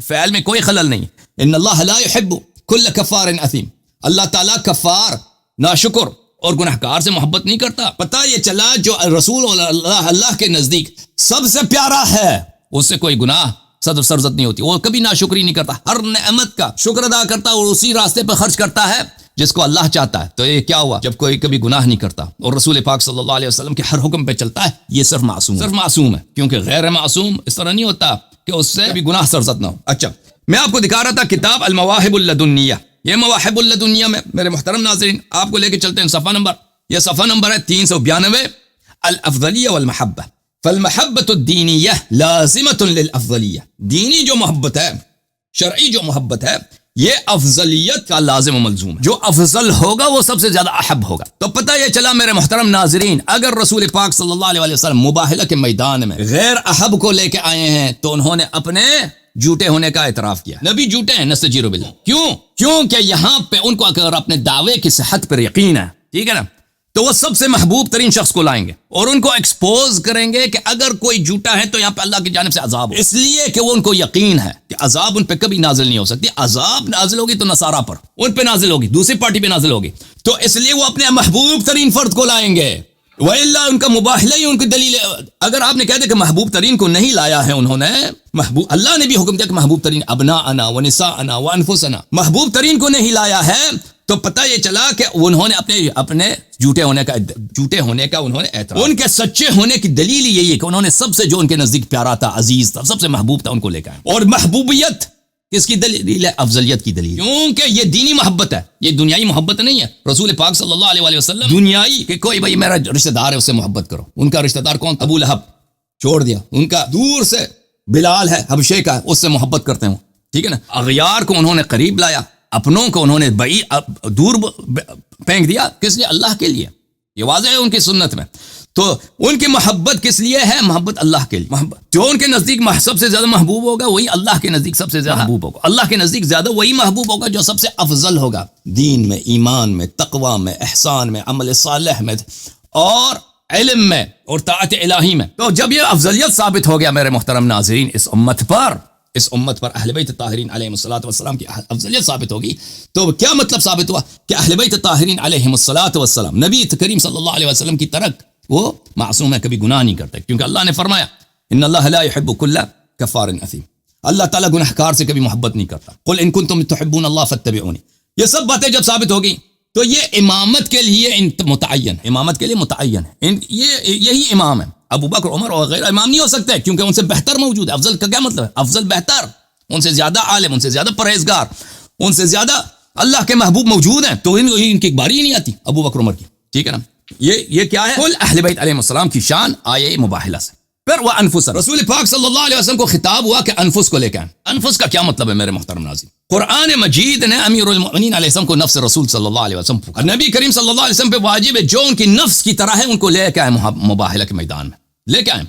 فعل میں کوئی خلل نہیں. ان اللہ لا يحب كل کفار اثیم, اللہ تعالیٰ کفار, ناشکر اور گناہگار سے محبت نہیں کرتا. پتہ یہ چلا جو رسول اللہ کے نزدیک سب سے پیارا ہے اس سے کوئی گناہ صدر سرزد نہیں ہوتی, وہ کبھی ناشکری نہیں کرتا, ہر نعمت کا شکر ادا کرتا اور اسی راستے پہ خرچ کرتا ہے جس کو اللہ چاہتا ہے. تو یہ کیا ہوا جب کوئی کبھی گناہ نہیں کرتا اور رسول پاک صلی اللہ علیہ وسلم کے ہر حکم پہ چلتا ہے؟ یہ صرف معصوم ہے, کیونکہ غیر معصوم اس طرح نہیں ہوتا کہ اس سے کبھی گناہ سرزد نہ ہو. اچھا میں آپ کو دکھا رہا تھا کتاب المواہب اللدنیہ. یہ مواہب اللدنیہ میں میرے محترم ناظرین آپ کو لے کے چلتے ہیں صفحہ نمبر, یہ صفحہ نمبر ہے 392, الافضلیہ والمحبہ. فالمحبت الدینیہ لازمۃ للافضلیہ, دینی جو محبت ہے, شرعی جو محبت ہے, یہ افضلیت کا لازم و ملزوم ہے. جو افضل ہوگا وہ سب سے زیادہ احب ہوگا. تو پتہ یہ چلا میرے محترم ناظرین, اگر رسول پاک صلی اللہ علیہ وسلم مباہلہ کے میدان میں غیر احب کو لے کے آئے ہیں تو انہوں نے اپنے جھوٹے ہونے کا اعتراف کیا. نبی جھوٹے ہیں, نستجیر باللہ. کیونکہ یہاں پہ ان کو اگر اپنے دعوے کی صحت پر یقین ہے, ٹھیک ہے نا, تو وہ سب سے محبوب ترین شخص کو لائیں گے اور ان کو ایکسپوز کریں گے کہ اگر کوئی جھوٹا ہے تو یہاں پہ اللہ کی جانب سے عذاب ہو, اس لیے کہ وہ ان کو یقین ہے کہ عذاب ان پہ کبھی نازل نہیں ہو سکتی. عذاب نازل ہوگی تو نصارہ پر, ان پہ نازل ہوگی, دوسری پارٹی پہ نازل ہوگی. تو اس لیے وہ اپنے محبوب ترین فرد کو لائیں گے. وَإِلَّا ان کا مباہلہ ہی ان کی دلیل ہے. اگر آپ نے کہہ دیا کہ محبوب ترین کو نہیں لایا ہے انہوں نے, محبوب اللہ نے بھی حکم دیا کہ محبوب ترین ابناءنا ونساءنا وانفسنا, محبوب ترین کو نہیں لایا ہے, تو پتہ یہ چلا کہ انہوں نے اپنے جھوٹے ہونے کا انہوں نے اعتراف. ان کے سچے ہونے کی دلیل یہی ہے کہ انہوں نے سب سے جو ان کے نزدیک پیارا تھا, عزیز تھا, سب سے محبوب تھا, ان کو لے کے آئے. اور محبوبیت کس کی دلیل ہے؟ افضلیت کی دلیل, کیونکہ یہ دینی محبت ہے, یہ دنیائی محبت نہیں ہے. رسول پاک صلی اللہ علیہ وسلم دنیائی کہ کوئی بھائی میرا رشتہ دار ہے اس سے محبت کرو. ان کا رشتہ دار کون؟ ابو لہب, چھوڑ دیا. ان کا دور سے بلال ہے حبشے کا, اس سے محبت کرتے ہیں, ٹھیک ہے نا. اغیار کو انہوں نے قریب لایا, اپنوں کو انہوں نے دور پھینک دیا. کس لیے؟ اللہ کے لیے. یہ واضح ہے ان کی سنت میں. تو ان کی محبت کس لیے ہے؟ محبت اللہ کے لیے. محبت جو ان کے نزدیک سب سے زیادہ محبوب ہوگا وہی اللہ کے نزدیک سب سے زیادہ محبوب ہوگا. اللہ کے نزدیک زیادہ وہی محبوب ہوگا جو سب سے افضل ہوگا, دین میں, ایمان میں, تقوی میں, احسان میں, عمل صالح میں, اور علم میں, اور طاعت الہی میں. تو جب یہ افضلیت ثابت ہو گیا میرے محترم ناظرین, اس امت پر اہل بیت الطاہرین علیہم الصلوۃ والسلام کی افضلیت ثابت ہوگی, تو کیا مطلب ثابت ہوا کہ اہل بیت الطاہرین علیہم الصلوۃ والسلام, نبی کریم صلی اللہ علیہ وسلم کی طرح وہ معصوم ہے, کبھی گناہ نہیں کرتے, کیونکہ اللہ نے فرمایا ان اللہ لا يحب كل کفار اثیم. اللہ تعالیٰ گناہگار سے کبھی محبت نہیں کرتا. قل ان کنتم تحبون اللہ فاتبعونی. یہ سب باتیں جب ثابت ہوگی تو یہ امامت کے لیے متعین ہے. یہی امام ہے. ابو بکر, عمر اور غیرہ امام نہیں ہو سکتے کیونکہ ان سے بہتر موجود ہے. افضل کا کیا مطلب ہے؟ افضل بہتر, ان سے زیادہ عالم, ان سے زیادہ پرہیزگار, ان سے زیادہ اللہ کے محبوب موجود ہیں, تو ان کی باری ہی نہیں آتی ابو بکر عمر کی, ٹھیک ہے نا. یہ کیا ہے؟ کل اہل بیت علیہ السلام کی شان آیے مباہلہ سے. پھر وہ انفس، رسول پاک صلی اللہ علیہ وسلم کو خطاب ہوا کہ انفس کو لے کے آئیں. انفس کا کیا مطلب ہے میرے محترم ناظرین؟ قرآن مجید نے امیر المؤمنین علیہ السلام کو نفس رسول صلی اللہ علیہ وسلم پکارا. نبی کریم صلی اللہ علیہ وسلم پہ واجب ہے جو ان کی نفس کی طرح ہے ان کو لے کے آئیں مباہلہ کے میدان میں. لے کے آئیں.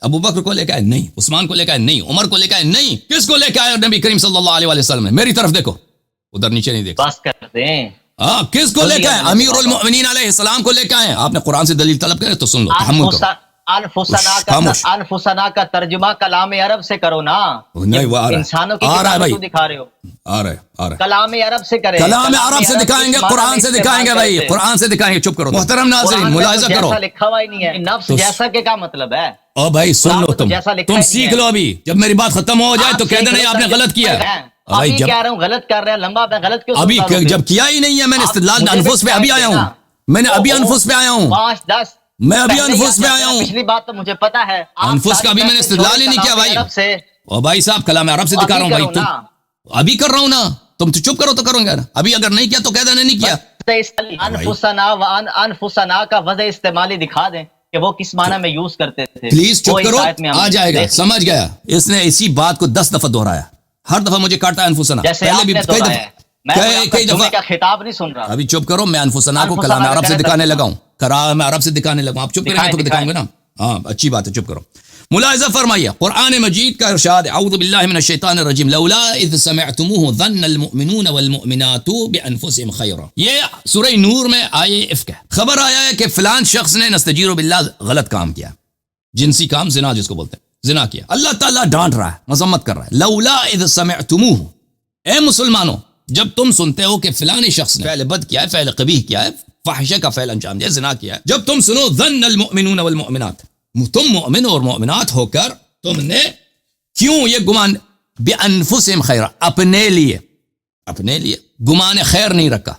ابو بکر کو لے کے آئے نہیں، عثمان کو لے کے آئے نہیں، عمر کو لے کے آئے نہیں. کس کو لے کے آئے نبی کریم صلی اللہ علیہ وسلم نے؟ میری طرف دیکھو، ادھر نیچے نہیں دیکھ. بس کرتے ہیں. ہاں، کس کو لے کے آئے؟ امیر المؤمنین علیہ السلام کو لے کے آئے. آپ نے قرآن سے دلیل طلب کرے تو سن لو، تحمل کرو. انفسنا کا ترجمہ کلام عرب سے کرو نا. نہیں، وہ انسانوں کی کتاب دکھا رہے ہو. آ رہا ہے کلام عرب سے کرے. کلام عرب سے دکھائیں گے، قرآن سے دکھائیں گے بھائی، قرآن سے دکھائیں گے. چپ کرو محترم ناظرین، ملاحظہ کرو. لکھا ہوا ہی نہیں ہے نفس جیسا کے کیا مطلب ہے؟ او بھائی سن لو، تم سیکھ لو. ابھی جب میری بات ختم ہو جائے تو کہہ دینا آپ نے غلط کیا. ابھی کہہ رہا ہوں غلط کر رہے ہیں، لمبا میں غلط کیوں؟ ابھی جب کیا ہی نہیں ہے، میں نے استدلال انفس پہ ابھی آیا ہوں. میں نے ابھی انفس پہ آیا ہوں. 5-10 میں ابھی انفس پہ آیا ہوں. پچھلی بات تو مجھے پتا ہے. انفس کا ابھی میں نے استدلال ہی نہیں کیا بھائی. او بھائی صاحب، کلام عرب سے دکھا رہا ہوں بھائی. تم ابھی کر رہا ہوں نا، تم تو چپ کرو تو کرو گے نا. ابھی اگر نہیں کیا تو کہہ دینا نہیں کیا. انفسنا کا وضع استعمالی دکھا دیں کہ وہ کس معنی میں یوز کرتے تھے. پلیز چپ کرو، آ جائے گا. سمجھ گیا. اس نے اسی بات کو 10 دفعہ دہرایا، ہر دفعہ مجھے کاٹا انفسنا. پہلے بھی کئی دفعہ کا خطاب نہیں سن رہا. ابھی چپ کرو. میں انفسنا کو کلام عرب سے دکھانے لگا ہوں. کلام عرب سے دکھانے لگا ہوں. آپ چپ کریں تو دکھاؤں گے نا. ہاں اچھی بات ہے، چپ کرو. ملاحظہ فرمائیے قرآن مجید کا ارشاد، اعوذ باللہ من الشیطان الرجیم، لولا اذ سمعتموه ظن المؤمنون والمؤمنات بانفسهم خیرا. یہ سورہ نور میں آیے افک ہے. خبر آیا ہے کہ فلان شخص نے نستجیر باللہ غلط کام کیا، جنسی کام، زنا جس کو بولتے ہیں، زنا کیا. اللہ تعالیٰ ڈانٹ رہا ہے، مذمت کر رہا ہے. لولا اذ سمعتموه، اے مسلمانوں جب تم سنتے ہو کہ فلاں شخص نے فعل بد کیا ہے، فعل قبیح کیا ہے، فاحشہ کا فعل انجام دیا، زنا کیا ہے، جب تم سنو ظن المؤمنون والمؤمنات، تم مومن اور مومنات ہو کر تم نے کیوں یہ گمان، بانفسہم خیرا، اپنے لیے گمان خیر نہیں رکھا.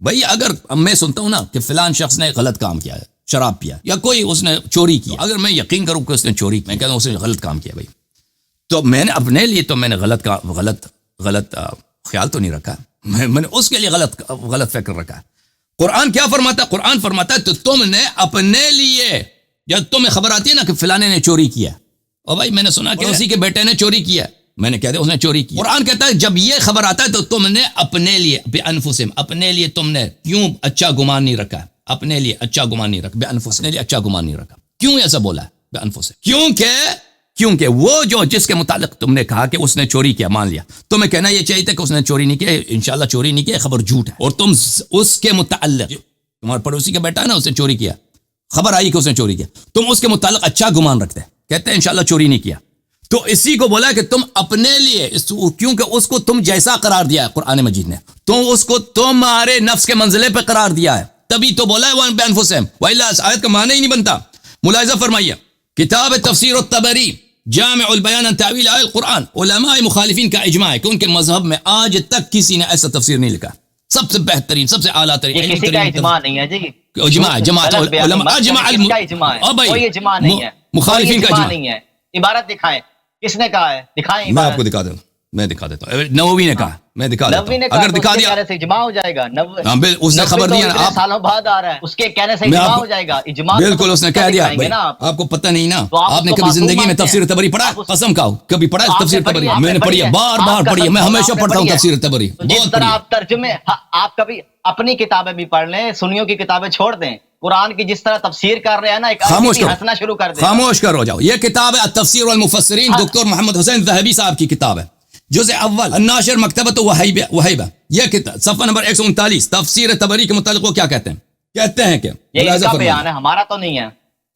بھئی اگر میں سنتا ہوں نا کہ فلان شخص نے غلط کام کیا ہے، شراب پیا یا کوئی اس نے چوری کی، اگر میں یقین کروں کہ اس نے چوری کی، میں کہتا ہوں اس نے غلط کام کیا بھائی، تو میں نے اپنے لیے تو میں نے غلط خیال تو نہیں رکھا، میں نے اس کے لیے غلط فکر رکھا. قرآن کیا فرماتا ہے؟ قرآن فرماتا ہے تو تم نے اپنے لیے، جب تمہیں خبر آتی ہے نا کہ فلانے نے چوری کیا، اور بھائی میں نے سنا کہ اسی کے بیٹے نے چوری کیا، میں نے کہہ دیا اس نے چوری کی. قرآن کہتا ہے جب یہ خبر آتا ہے تو تم نے اپنے لیے، بانفسہم، اپنے لیے تم نے کیوں اچھا گمان نہیں رکھا، اپنے لیے اچھا گمان نہیں رکھا، بانفسہم، اپنے لیے اچھا گمان نہیں رکھا. کیوں ایسا بولا ہے بانفسہم؟ کیونکہ وہ جو جس کے متعلق تم نے کہا کہ اس نے چوری کیا، مان لیا، تمہیں کہنا یہ چاہیے تھا کہ اس نے چوری نہیں کیا، انشاءاللہ چوری نہیں کیا، خبر جھوٹ ہے، اور تم اس کے متعلق، تمہارے پڑوسی کا بیٹا ہے نا اس نے چوری کیا، خبر آئی کہ اس نے چوری کیا، تم اس کے متعلق اچھا گمان رکھتے ہیں، کہتے ہیں انشاءاللہ چوری نہیں کیا. تو اسی کو بولا کہ تم اپنے لیے، کیونکہ اس کو تم جیسا قرار دیا ہے قرآن مجید نے، تو اس کو تمہارے نفس کے منزلے پہ قرار دیا ہے، تبھی تو بولا ہے وہ بانفسہم، والا اس آیت کا معنی ہی نہیں بنتا. ملاحظہ فرمائیے کتاب تفسیر الطبری جامع البیان عن تعویل آیات القرآن، علماء مخالفین کا اجماع ہے کہ ان کے مذہب میں آج تک کسی نے ایسا تفسیر نہیں لکھا. سب سے بہترین، سب سے اعلیٰ ترین، یہ کسی کا اجماع نہیں ہے جی، اجماع جماعت علماء، کوئی اجماع نہیں ہے، مخالفین کا اجماع نہیں ہے. عبارت دکھائیں، کس نے کہا ہے؟ دکھائیں. میں آپ کو دکھا دیتا ہوں. نووی نے کہا، میں دکھا دیتا ہوں. اگر دکھا دیا اجماع ہو جائے گا. اس نے خبر دیا نا، سالوں بعد آ رہا ہے، اس کے کہنے سے اجماع ہو جائے گا. اجماع بالکل اس نے کہہ دیا. آپ کو پتہ نہیں نا، آپ نے کبھی زندگی میں تفسیر تبری پڑھا؟ قسم کھاؤ کبھی پڑھا ہے تفسیر تبری؟ میں نے پڑھی ہے، بار بار پڑھی ہے، میں ہمیشہ پڑھتا ہوں تفسیر تبری. جس طرح آپ ترجمے، آپ کبھی اپنی کتابیں بھی پڑھ لیں، سنیوں کی کتابیں چھوڑ دیں، قرآن کی جس طرح تفسیر کر رہے ہیں نا، ایک ہنسنا شروع کر دیں. خاموش کرو جاؤ. یہ کتاب ہے التفسیر والمفسرین، دکتور محمد حسین ذہبی صاحب کی کتاب ہے، جزء اول، الناشر مکتبۃ وہیبہ. یہ کتاب صفحہ نمبر 139. تفسیر تبری کے متعلق وہ کیا کہتے ہیں؟ کہتے ہیں کہ یہ اس کا بیان ہے، ہمارا تو نہیں ہے،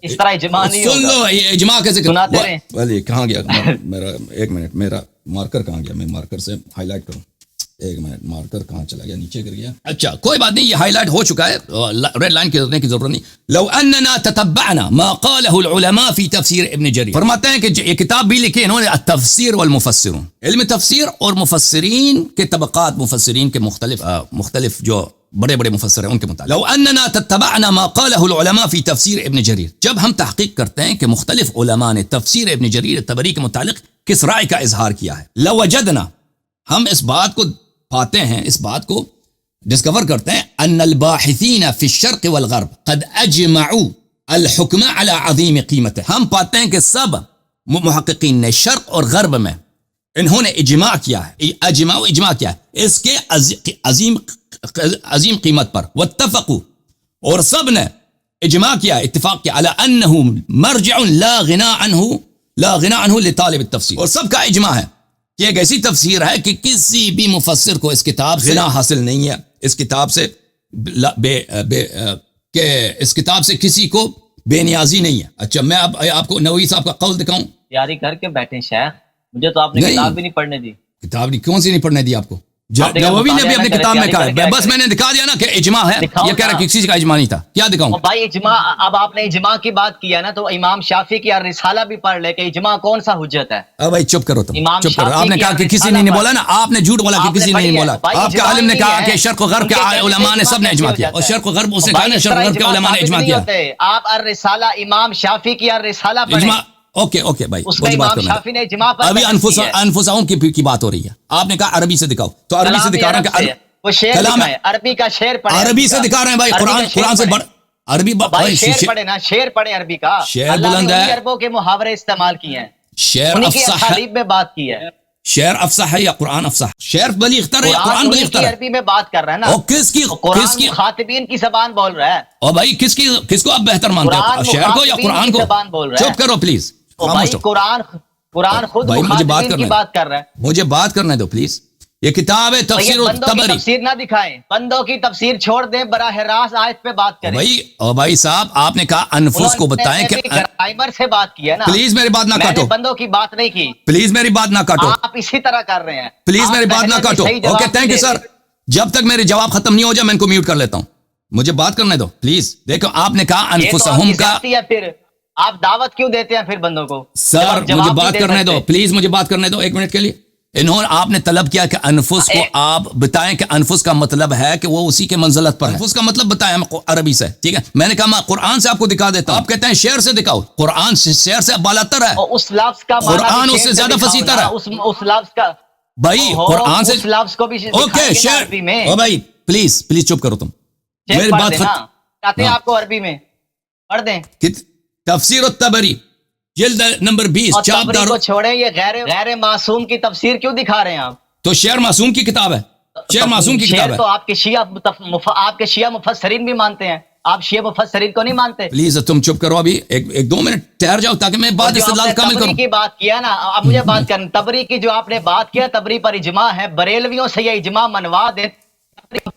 اس طرح اجماع نہیں ہوگا. سن لو یہ اجماع کیسے سناتے رہیں. ولی کہاں گیا میرا؟ ایک منٹ، میرا مارکر کہاں گیا؟ میں مارکر سے ہائی لائٹ کروں. ایک منٹ، مارکر کہاں چلا گیا؟ نیچے گر گیا. اچھا کوئی بات نہیں، یہ ہائی لائٹ ہو چکا ہے، ریڈ لائن کرنے کی ضرورت نہیں. لو اننا تتبعنا ما قاله العلماء في تفسیر ابن جریر، فرماتے ہیں کہ یہ کتاب بھی لکھی انہوں نے التفسیر والمفسرون، علم تفسیر اور مفسرین کے طبقات، مفسرین کے مختلف جو بڑے بڑے مفسر ہیں ان کے مطابق. لو اننا تتبعنا ما قاله العلماء في تفسیر ابن جریر، جب ہم تحقیق کرتے ہیں کہ مختلف علماء نے تفسیر ابن جریر طبری کے متعلق کس رائے کا اظہار کیا ہے، لوجدنا، ہم اس بات کو پاتے ہیں، اس بات کو ڈسکور کرتے ہیں ان الباحثین فی الشرق والغرب قد اجمعوا الحکم علی عظیم قیمت. ہم پاتے ہیں کہ سب محققین نے شرق اور غرب میں انہوں نے اجماع کیا ہے، اجماع کیا ہے اس کے عظیم قیمت پر. واتفقوا، اور سب نے اجماع کیا، اتفاق کیا، علی انہ مرجع لا غنى عنہ لطالب التفسیر. اور سب کا اجماع ہے کہ ایک ایسی تفسیر ہے کہ کسی بھی مفسر کو اس کتاب سے غنا حاصل نہیں ہے، اس کتاب سے کہ اس کتاب سے کسی کو بے نیازی نہیں ہے. اچھا میں اب آپ کو نووی صاحب کا قول دکھاؤں. تیاری کر کے بیٹھے شیخ، مجھے تو آپ نے کتاب بھی نہیں پڑھنے دی. کتاب نہیں، کون سی نہیں پڑھنے دی آپ کو؟ نووی نے بھی اپنی کتاب میں کہا ہے، بس میں نے دکھا دیا نا کہ اجماع ہے. یہ کہہ رہا ہے کسی کا اجماع نہیں تھا. کیا دکھاؤں بھائی؟ اجماع، اب آپ نے اجماع کی بات کی ہے نا، تو امام شافعی کی رسالہ بھی پڑھ لے کہ اجماع کون سا حجت ہے. اب بھائی چپ کرو تم، چپ کرو. آپ نے کہا کہ کسی نے نہیں بولا نا، آپ نے جھوٹ بولا کہ کسی نے نہیں بولا. آپ کے عالم نے کہا کہ شرق و غرب کے علماء نے سب نے اجماع کیا، اور شرق و غرب اس نے کہا نا شرق و غرب کے علماء نے اجماع کیا. آپ الرسالہ امام شافعی کی الرسالہ پڑھیں. اوکے بھائی، امام شافعی نے اجماع پر ابھی انفسہم کی بات ہو رہی ہے. آپ نے کہا عربی سے دکھاؤ، تو عربی سے دکھا رہا ہوں کہ وہ شعر دکھائیں، عربی کا شعر پڑھیں. عربی سے دکھا رہے ہیں بھائی، قرآن سے بڑھ عربی بھائی شعر پڑھیں نا، شعر پڑھیں عربی کا. شعر بلند ہے، عربوں کے محاورے استعمال کیے ہیں، شعر افصح ہے، میں بات کی ہے. شعر افصح ہے یا قرآن افصح؟ شعر بلیغتر ہے یا قرآن بلیغتر ہے؟ عربی میں بات کر رہا ہے نا. اور کس کی خاطبین کی زبان بول رہا ہے. اور بھائی کس کو آپ بہتر مانتے ہیں، شعر کو یا قرآن کو؟ چپ کرو پلیز، خاموش ہو. قرآن خود مخاطبین کی بات کر رہا ہے. مجھے بات کرنے دو پلیز. یہ کتاب ہے تفسیر الطبری. تفسیر نہ دکھائیں، بندوں کی تفسیر چھوڑ دیں، براہ راست آیت پہ بات کریں. بھائی صاحب، آپ نے کہا انفس کو بتائیں کہ ٹائمر سے بات کی ہے نا. پلیز میری بات نہ کاٹو، بندوں کی بات نہیں کی. پلیز میری بات نہ کاٹو، آپ اسی طرح کر رہے ہیں. پلیز میری بات نہ کاٹو. Okay thank you sir. جب تک میرے جواب ختم نہیں ہو جائے میں ان کو میوٹ کر لیتا ہوں. مجھے بات کرنے دو پلیز. دیکھو آپ نے کہا انفسہم کا، پھر آپ دعوت کیوں دیتے ہیں پھر بندوں کو؟ سر مجھے بات کرنے دو پلیز، مجھے بات کرنے دو ایک منٹ کے لیے. آپ نے طلب کیا کہ انفس کو آپ بتائیں کہ انفس کا مطلب ہے کہ وہ اسی کے منزلت پر ہے. انفس کا مطلب بتائیں عربی سے، ٹھیک ہے. میں نے کہا میں قرآن سے آپ کو دکھا دیتا ہوں. آپ کہتے ہیں شعر سے دکھاؤ. قرآن شعر سے بالاتر ہے، اس لفظ کا قرآن اس سے زیادہ فصیح تر ہے. اس لفظ کا بھائی قرآن سے اس لفظ کو بھی اوکے شعر. او بھائی پلیز چپ کرو تم. میری بات کہتے ہیں آپ کو عربی میں پڑھ دیں. تفسیر الطبری جلد نمبر 20 طبری کو چھوڑیں، یہ غیر معصوم کی تفسیر کیوں دکھا رہے ہیں آپ؟ تو شعر معصوم کی کتاب ہے، شعر معصوم کی کتاب ہے. تو آپ کے شیعہ مفسرین بھی مانتے ہیں، آپ شیعہ مفسرین کو نہیں مانتے. پلیز تم چپ کرو، ابھی ایک دو منٹ ٹھہر جاؤ تاکہ میں بات استدلال کامل کروں. تبری کی بات کیا نا، اب مجھے بات کریں. تبری کی جو آپ نے بات کیا، تبری پر اجماع ہے، بریلویوں سے یہ اجماع منوا دیں.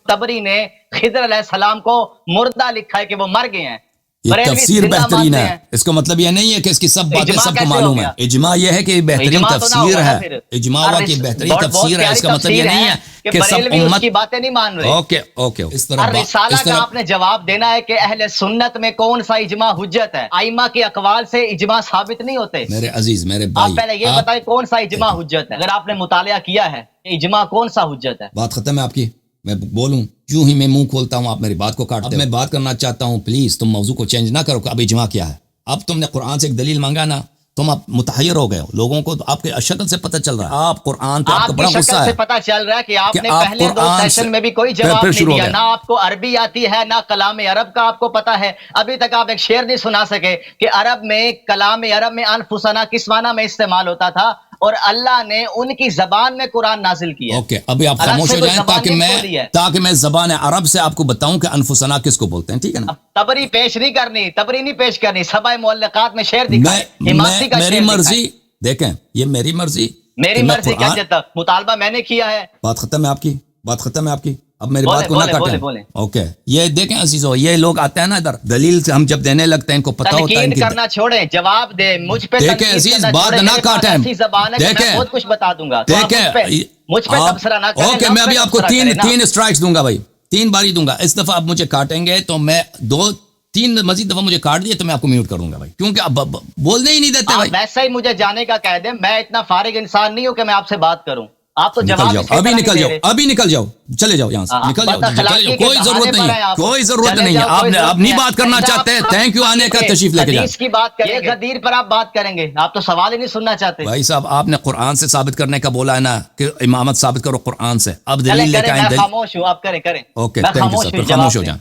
تبری نے خضر علیہ السلام کو مردہ لکھا ہے کہ وہ مر گئے ہیں. یہ تفسیر بہترین ہے، اس کا مطلب یہ نہیں ہے کہ اس کی سب باتیں سب کو معلوم ہے. اجماع یہ ہے کہ بہترین تفسیر ہے، اجماع ہوا کہ بہترین تفسیر ہے. اس کا مطلب یہ نہیں ہے کہ سب امت کی باتیں نہیں مان رہے. اوکے اس طرح رسالہ کا آپ نے جواب دینا ہے کہ اہل سنت میں کون سا اجماع حجت ہے. ائمہ کے اقوال سے اجماع ثابت نہیں ہوتے. میرے عزیز میرے بھائی، آپ پہلے یہ بتائیں کون سا اجماع حجت ہے. اگر آپ نے مطالعہ کیا ہے کہ اجماع کون سا حجت ہے. بات ختم ہے آپ کی. میں بولوں کیوں ہی میں منہ کھولتا ہوں، آپ میری بات کو کاٹتے. اب میں بات کرنا چاہتا ہوں، پلیز تم موضوع کو چینج نہ کرو کہ اب اجماع کیا ہے. اب تم نے قرآن سے ایک دلیل مانگا نا، تم اب متحیر ہو گئے ہو. لوگوں کو آپ کے شکل سے پتہ چل رہا ہے، آپ قرآن پہ آپ کو بڑا غصہ ہے. پتہ چل رہا ہے کہ آپ نے پہلے دو سیشن میں بھی کوئی جواب نہیں دیا. نہ آپ کو عربی آتی ہے، نہ کلام عرب کا آپ کو پتہ ہے. ابھی تک آپ ایک شعر نہیں سنا سکے کہ عرب میں، کلام عرب میں انفسنا کس معنی میں استعمال ہوتا تھا، اور اللہ نے ان کی زبان میں قرآن نازل کیا. اوکے ابھی آپ خاموش ہو جائیں تاکہ میں زبان عرب سے آپ کو بتاؤں کہ انفسنا کس کو بولتے ہیں، ٹھیک ہے نا. تبری پیش نہیں کرنی، تبری نہیں پیش کرنی. سبع معلقات میں شعر دکھائیں، میری مرضی. دیکھیں یہ میری مرضی کیا چاہتا، مطالبہ میں نے کیا ہے. بات ختم ہے آپ کی، بات ختم ہے آپ کی. اب میری بات کو نہ کاٹیں. اوکے یہ دیکھیں عزیزو، یہ لوگ آتے ہیں نا ادھر، دلیل سے ہم جب دینے لگتے ہیں ان کو پتہ ہوتا ہے ان کی کرنا چھوڑیں، جواب دیں مجھ پہ. دیکھیں عزیز بات نہ کاٹیں، دیکھیں بہت کچھ بتا دوں گا. دیکھیں مجھ پہ تبصرہ نہ کریں. اوکے میں ابھی آپ کو تین اسٹرائکس دوں گا بھائی، 3 باری دوں گا. اس دفعہ آپ مجھے کاٹیں گے تو میں 2-3 مزید دفعہ مجھے کاٹ دیے تو میں آپ کو میوٹ کروں گا بھائی، کیونکہ اب بولنے ہی نہیں دیتے بھائی. ویسے ہی مجھے جانے کا کہہ دیں، میں اتنا فارغ انسان نہیں ہوں کہ میں آپ سے بات کروں. آپ تو نکل جاؤ ابھی، نکل جاؤ ابھی، نکل جاؤ، چلے جاؤ یہاں سے، نکل جاؤ، چلے جاؤ، کوئی ضرورت نہیں ہے، کوئی ضرورت نہیں ہے، آپ نہیں بات کرنا چاہتے، تھینک یو آنے کا، تشریف لے کے جائیں۔ حدیث کی بات کریں گے، غدیر پر آپ بات کریں گے، آپ تو سوال ہی نہیں سننا چاہتے۔ بھائی صاحب آپ نے قرآن سے ثابت کرنے کا بولا ہے نا کہ امامت ثابت کرو قرآن سے، اب دلیل لے کے آئیں، میں خاموش ہوں، آپ کریں اوکے تھینک یو سر، پھر خاموش ہو جائیں،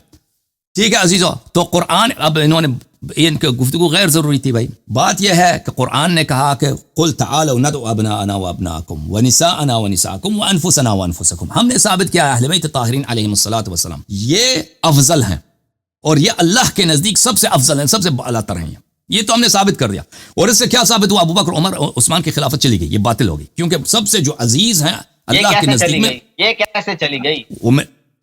ٹھیک ہے عزیزو۔ تو قرآن، اب انہوں نے ان کی گفتگو غیر ضروری تھی بھائی، بات یہ ہے کہ قرآن نے کہا کہ قل تعالوا ندعو ابناءنا وابناءکم ونساءنا ونساءکم وانفسنا وانفسکم، ہم نے ثابت کیا ہے اہل بیت طاہرین علیہم الصلوۃ والسلام یہ افضل ہیں اور یہ اللہ کے نزدیک سب سے افضل ہیں، سب سے اعلیٰ تر ہیں، یہ تو ہم نے ثابت کر دیا۔ اور اس سے کیا ثابت ہوا؟ ابوبکر عمر عثمان کی خلافت چلی گئی، یہ باطل ہوگی، کیونکہ سب سے جو عزیز ہیں اللہ کے نزدیک میں، یہ کیسے چلی گئی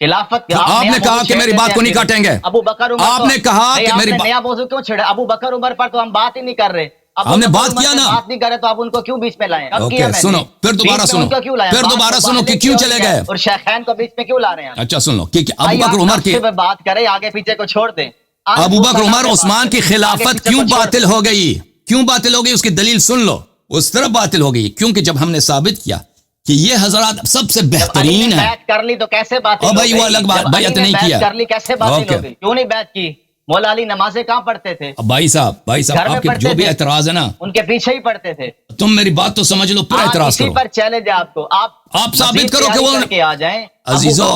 خلافت؟ آپ نے کہا کہ میری بات کو نہیں کاٹیں گے، ابو بکر عمر، آپ نے کہا کہ میری نیا موضوع کیوں چھڑا؟ ابو بکر عمر پر تو ہم بات ہی نہیں کر رہے، ہم نے بات کیا نا، بات نہیں کر رہے تو آپ ان کو کیوں بیچ میں لائیں؟ اوکے سنو، پھر دوبارہ سنو، پھر دوبارہ سنو کہ کیوں چلے گئے اور شیخین کو بیچ میں کیوں لا رہے ہیں؟ اچھا سن لو کہ ابو بکر عمر کی بات کریں، آگے پیچھے کو چھوڑ دیں۔ ابو بکر عمر عثمان کی خلافت کیوں باطل ہو گئی؟ کیوں باطل ہو گئی؟ اس کی دلیل سن لو، اس طرح باطل ہو گئی کیونکہ جب ہم نے ثابت کیا کہ یہ حضرات سب سے بہترین ہیں، بیعت کر لی تو کیسے باطل ہو گئی؟ بھائی وہ الگ بات، بیعت نہیں کیا، کر لی کیسے باطل ہو گئی؟ کیوں نہیں بیعت کی؟ مولا علی نمازیں کہاں پڑھتے تھے؟ بھائی صاحب آپ کے جو بھی اعتراض ہے نا، ان کے پیچھے ہی پڑھتے تھے۔ تم میری بات تو سمجھ لو، پھر اعتراض کرو، اسی پر چیلنج ہے آپ کو، آپ ثابت کرو کہ وہ آ جائیں۔ عزیزو،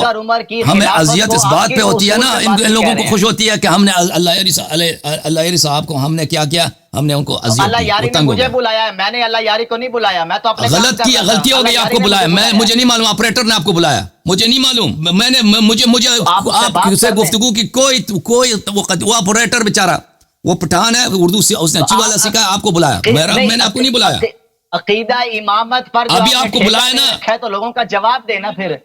ہمیں اذیت اس بات پہ ہوتی ہے نا، ان لوگوں کو خوش ہوتی ہے کہ ہم نے اللہ یاری صاحب کو ہم نے کیا کیا، ہم نے ان کو اذیت دی، اللہ یاری نے مجھے بلایا ہے، میں نے اللہ یاری کو نہیں بلایا، میں تو اپنے غلط کیا، غلطی ہو گئی، آپ کو بلایا، مجھے نہیں معلوم، آپریٹر نے آپ کو بلایا، مجھے نہیں معلوم، میں نے مجھے آپ سے گفتگو کی کوئی وہ آپریٹر بیچارہ وہ پٹھان ہے، اردو سے اس نے اچھی والا سکھا، آپ کو بلایا، میں نے آپ کو نہیں بلایا۔ عقیدہ امامت پر ابھی آپ کو بلایا نا، تو لوگوں کا جواب دینا، پھر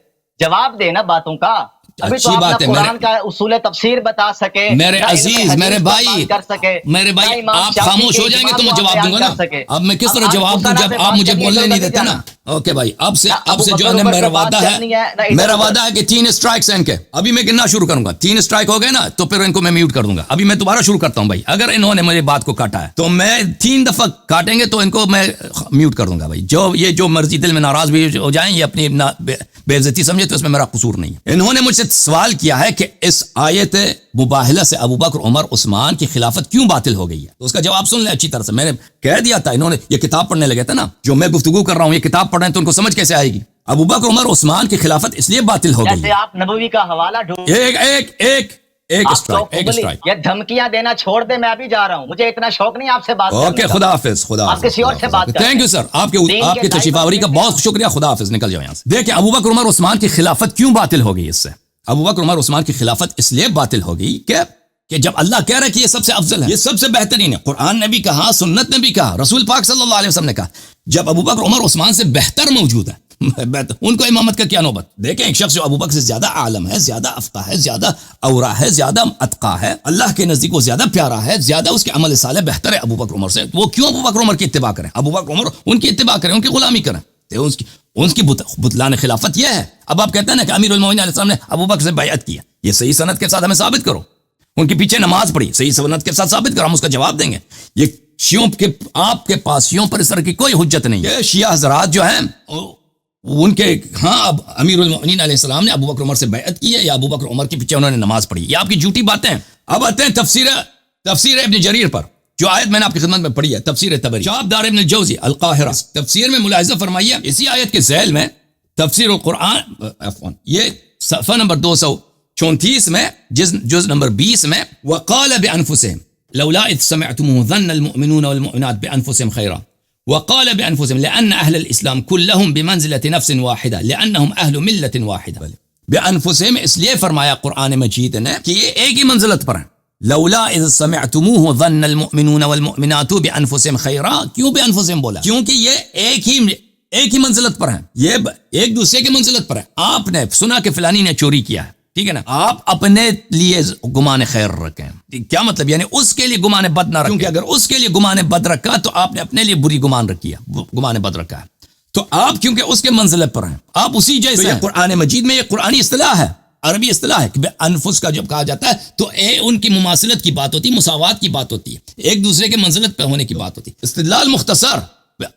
جواب دینا باتوں کا، ابھی تو اچھی بات ہے، قرآن کا اصول تفسیر بتا سکے، میرے عزیز، میرے بھائی، آپ خاموش ہو جائیں گے تو میں جواب دوں گا نا، اب میں کس طرح جواب دوں جب آپ مجھے بولنے نہیں دیتے نا؟ اوکے بھائی، اب سے جو ہے میرا وعدہ ہے کہ 3 اسٹرائکس ہیں ان کے، ابھی میں گننا شروع کروں گا، 3 اسٹرائک ہو گئے نا تو پھر ان کو میں میوٹ کر دوں گا، ابھی میں دوبارہ شروع کرتا ہوں بھائی، اگر انہوں نے میری بات کو کاٹا ہے تو میں 3 دفعہ کاٹیں گے تو ان کو میں میوٹ کر دوں گا بھائی، جو مرضی دل میں ناراض بھی ہو جائیں، یہ اپنی بے عزتی سمجھے تو اس میں میرا قصور نہیں ہے۔ انہوں نے مجھ سے سوال کیا ہے کہ اس آیت مباہلہ سے ابو بکر عمر عثمان کی خلافت کیوں باطل ہو گئی ہے، تو اس کا جواب سن لیں اچھی طرح سے، میں نے کہہ دیا تھا، انہوں نے یہ کتاب پڑھنے لگے تھے نا، جو میں گفتگو کر رہا ہوں یہ کتاب پڑھ رہے ہیں تو ان کو سمجھ کیسے آئے گی؟ ابو بکر عمر عثمان کی خلافت اس لیے باطل ہو گئی جیسے آپ نبوی کا حوالہ ڈھونڈ، ایک اسٹرائک، یہ دھمکیاں دینا چھوڑ دے، میں ابھی جا رہا ہوں، مجھے اتنا شوق نہیں آپ سے بات کرنے کا۔ اوکے خدا حافظ، آپ کسی اور سے بات کریں، تھینک یو سر، آپ کی تشریف آوری کا بہت شکریہ، خدا حافظ، نکل جاؤ یہاں سے۔ دیکھیں ابو بکر عمر عثمان کی خلافت کیوں باطل ہو گئی؟ اس سے ابو بکر عمر عثمان کی خلافت اس لیے باطل ہو گئی کہ جب اللہ کہہ رہا ہے کہ یہ سب سے افضل ہے، یہ سب سے بہترین ہے، قرآن نے بھی کہا، سنت نے بھی کہا، رسول پاک صلی اللہ علیہ وسلم نے کہا، جب ابو بکر عمر عثمان سے بہتر موجود ہے ان کو امامت کا کیا نوبت؟ دیکھیں ایک شخص جو ابو بکر سے زیادہ عالم ہے، زیادہ افقہ ہے، زیادہ اورا ہے، زیادہ اتقا ہے، اللہ کے نزدیک وہ زیادہ پیارا ہے، زیادہ اس کے عمل صالح بہتر ہے ابو بکر عمر سے، وہ کیوں ابو بکر عمر کی اتباع کریں؟ ابو بکر عمر ان کی اتباع کریں، ان کی غلامی کریں، ان کی بطلان خلافت یہ ہے۔ اب آپ کہتے ہیں نا کہ امیر المومنین علیہ السلام نے ابو بکر سے بیعت کی ہے، یہ صحیح سند کے ساتھ ہمیں ثابت کرو، ان کے پیچھے نماز پڑھی، صحیح سند کے ساتھ ثابت کرو، ہم اس کا جواب دیں گے۔ یہ شیعوں کے آپ کے پاس شیعوں پر اس طرح کی کوئی حجت نہیں ہے، شیعہ حضرات جو ہیں ان کے اب امیر المومنین علیہ السلام نے ابو بکر عمر سے بیعت کی ہے یا ابو بکر عمر کے پیچھے انہوں نے نماز پڑھی، یہ آپ کی جھوٹی باتیں ہیں۔ اب آتے ہیں تفسیر ابن جریر پر، جو آیت میں نے آپ کی خدمت میں پڑھی ہے، تفسیر طبری، شہاب دار ابن الجوزی القاہرہ، تفسیر میں ملاحظہ فرمائیے اسی آیت کے ذیل میں تفسیر القرآن، یہ صفحہ نمبر 234 میں جز نمبر 20 میں، وقال بانفسهم لولا اذ سمعتموه ظن المؤمنون والمؤمنات بانفسهم خيرا وقال بانفسهم لان اهل الاسلام كلهم بمنزله نفس واحده لانهم اهل مله واحده، بانفسهم اس لیے فرمایا قرآن مجید نے کہ یہ ایک ہی منزلت پر ہیں، لولا اذ سمعتموه ظن المؤمنون والمؤمنات بانفسهم خيرا، کیوں بانفسهم بولا؟ کیونکہ یہ ایک ہی منزلت پر ہیں، یہ ایک دوسرے کی منزلت پر ہیں۔ آپ نے سنا کہ فلانی نے چوری کیا ہے، ٹھیک ہے نا، آپ اپنے لیے گمان خیر رکھیں، کیا مطلب؟ یعنی اس کے لیے گمان بد نہ رکھیں، کیونکہ اگر اس کے لیے گمان بد رکھا تو آپ نے اپنے لیے بری گمان بد رکھا ہے، تو آپ کیونکہ اس کے منزلت پر ہیں، آپ اسی جیسے ہیں۔ قرآن مجید میں یہ قرآنی اصطلاح ہے، عربی اصطلاح ہے کہ انفس کا جب کہا جاتا ہے تو ان کی مماثلت کی بات ہوتی ہے، مساوات کی بات ہوتی ہے، ایک دوسرے کے منزلت پہ ہونے کی بات ہوتی ہے۔ استدلال مختصر،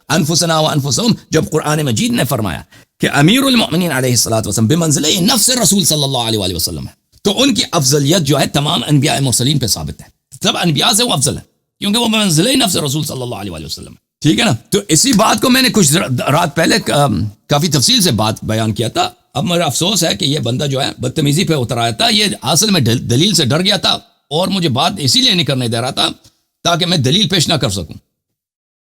انفسنا و انفسهم، جب قرآن مجید نے فرمایا کہ امیر المؤمنین علیہ الصلوۃ والسلام بمنزلہ نفس رسول صلی اللہ علیہ وآلہ وسلم ہے، تو ان کی افضلیت جو ہے تمام انبیاء مرسلین پہ ثابت ہے، سب انبیاء سے وہ افضل ہے کیونکہ وہ بمنزلہ نفس رسول صلی اللہ علیہ وآلہ وسلم ہے، ٹھیک ہے نا؟ تو اسی بات کو میں نے کچھ رات پہلے کافی تفصیل سے بات بیان کیا تھا. اب میرا افسوس ہے کہ یہ بندہ جو ہے بدتمیزی پہ اتر آیا تھا، یہ اصل میں دلیل سے ڈر گیا تھا اور مجھے بات اسی لیے نہیں کرنے دے رہا تھا تاکہ میں دلیل پیش نہ کر سکوں.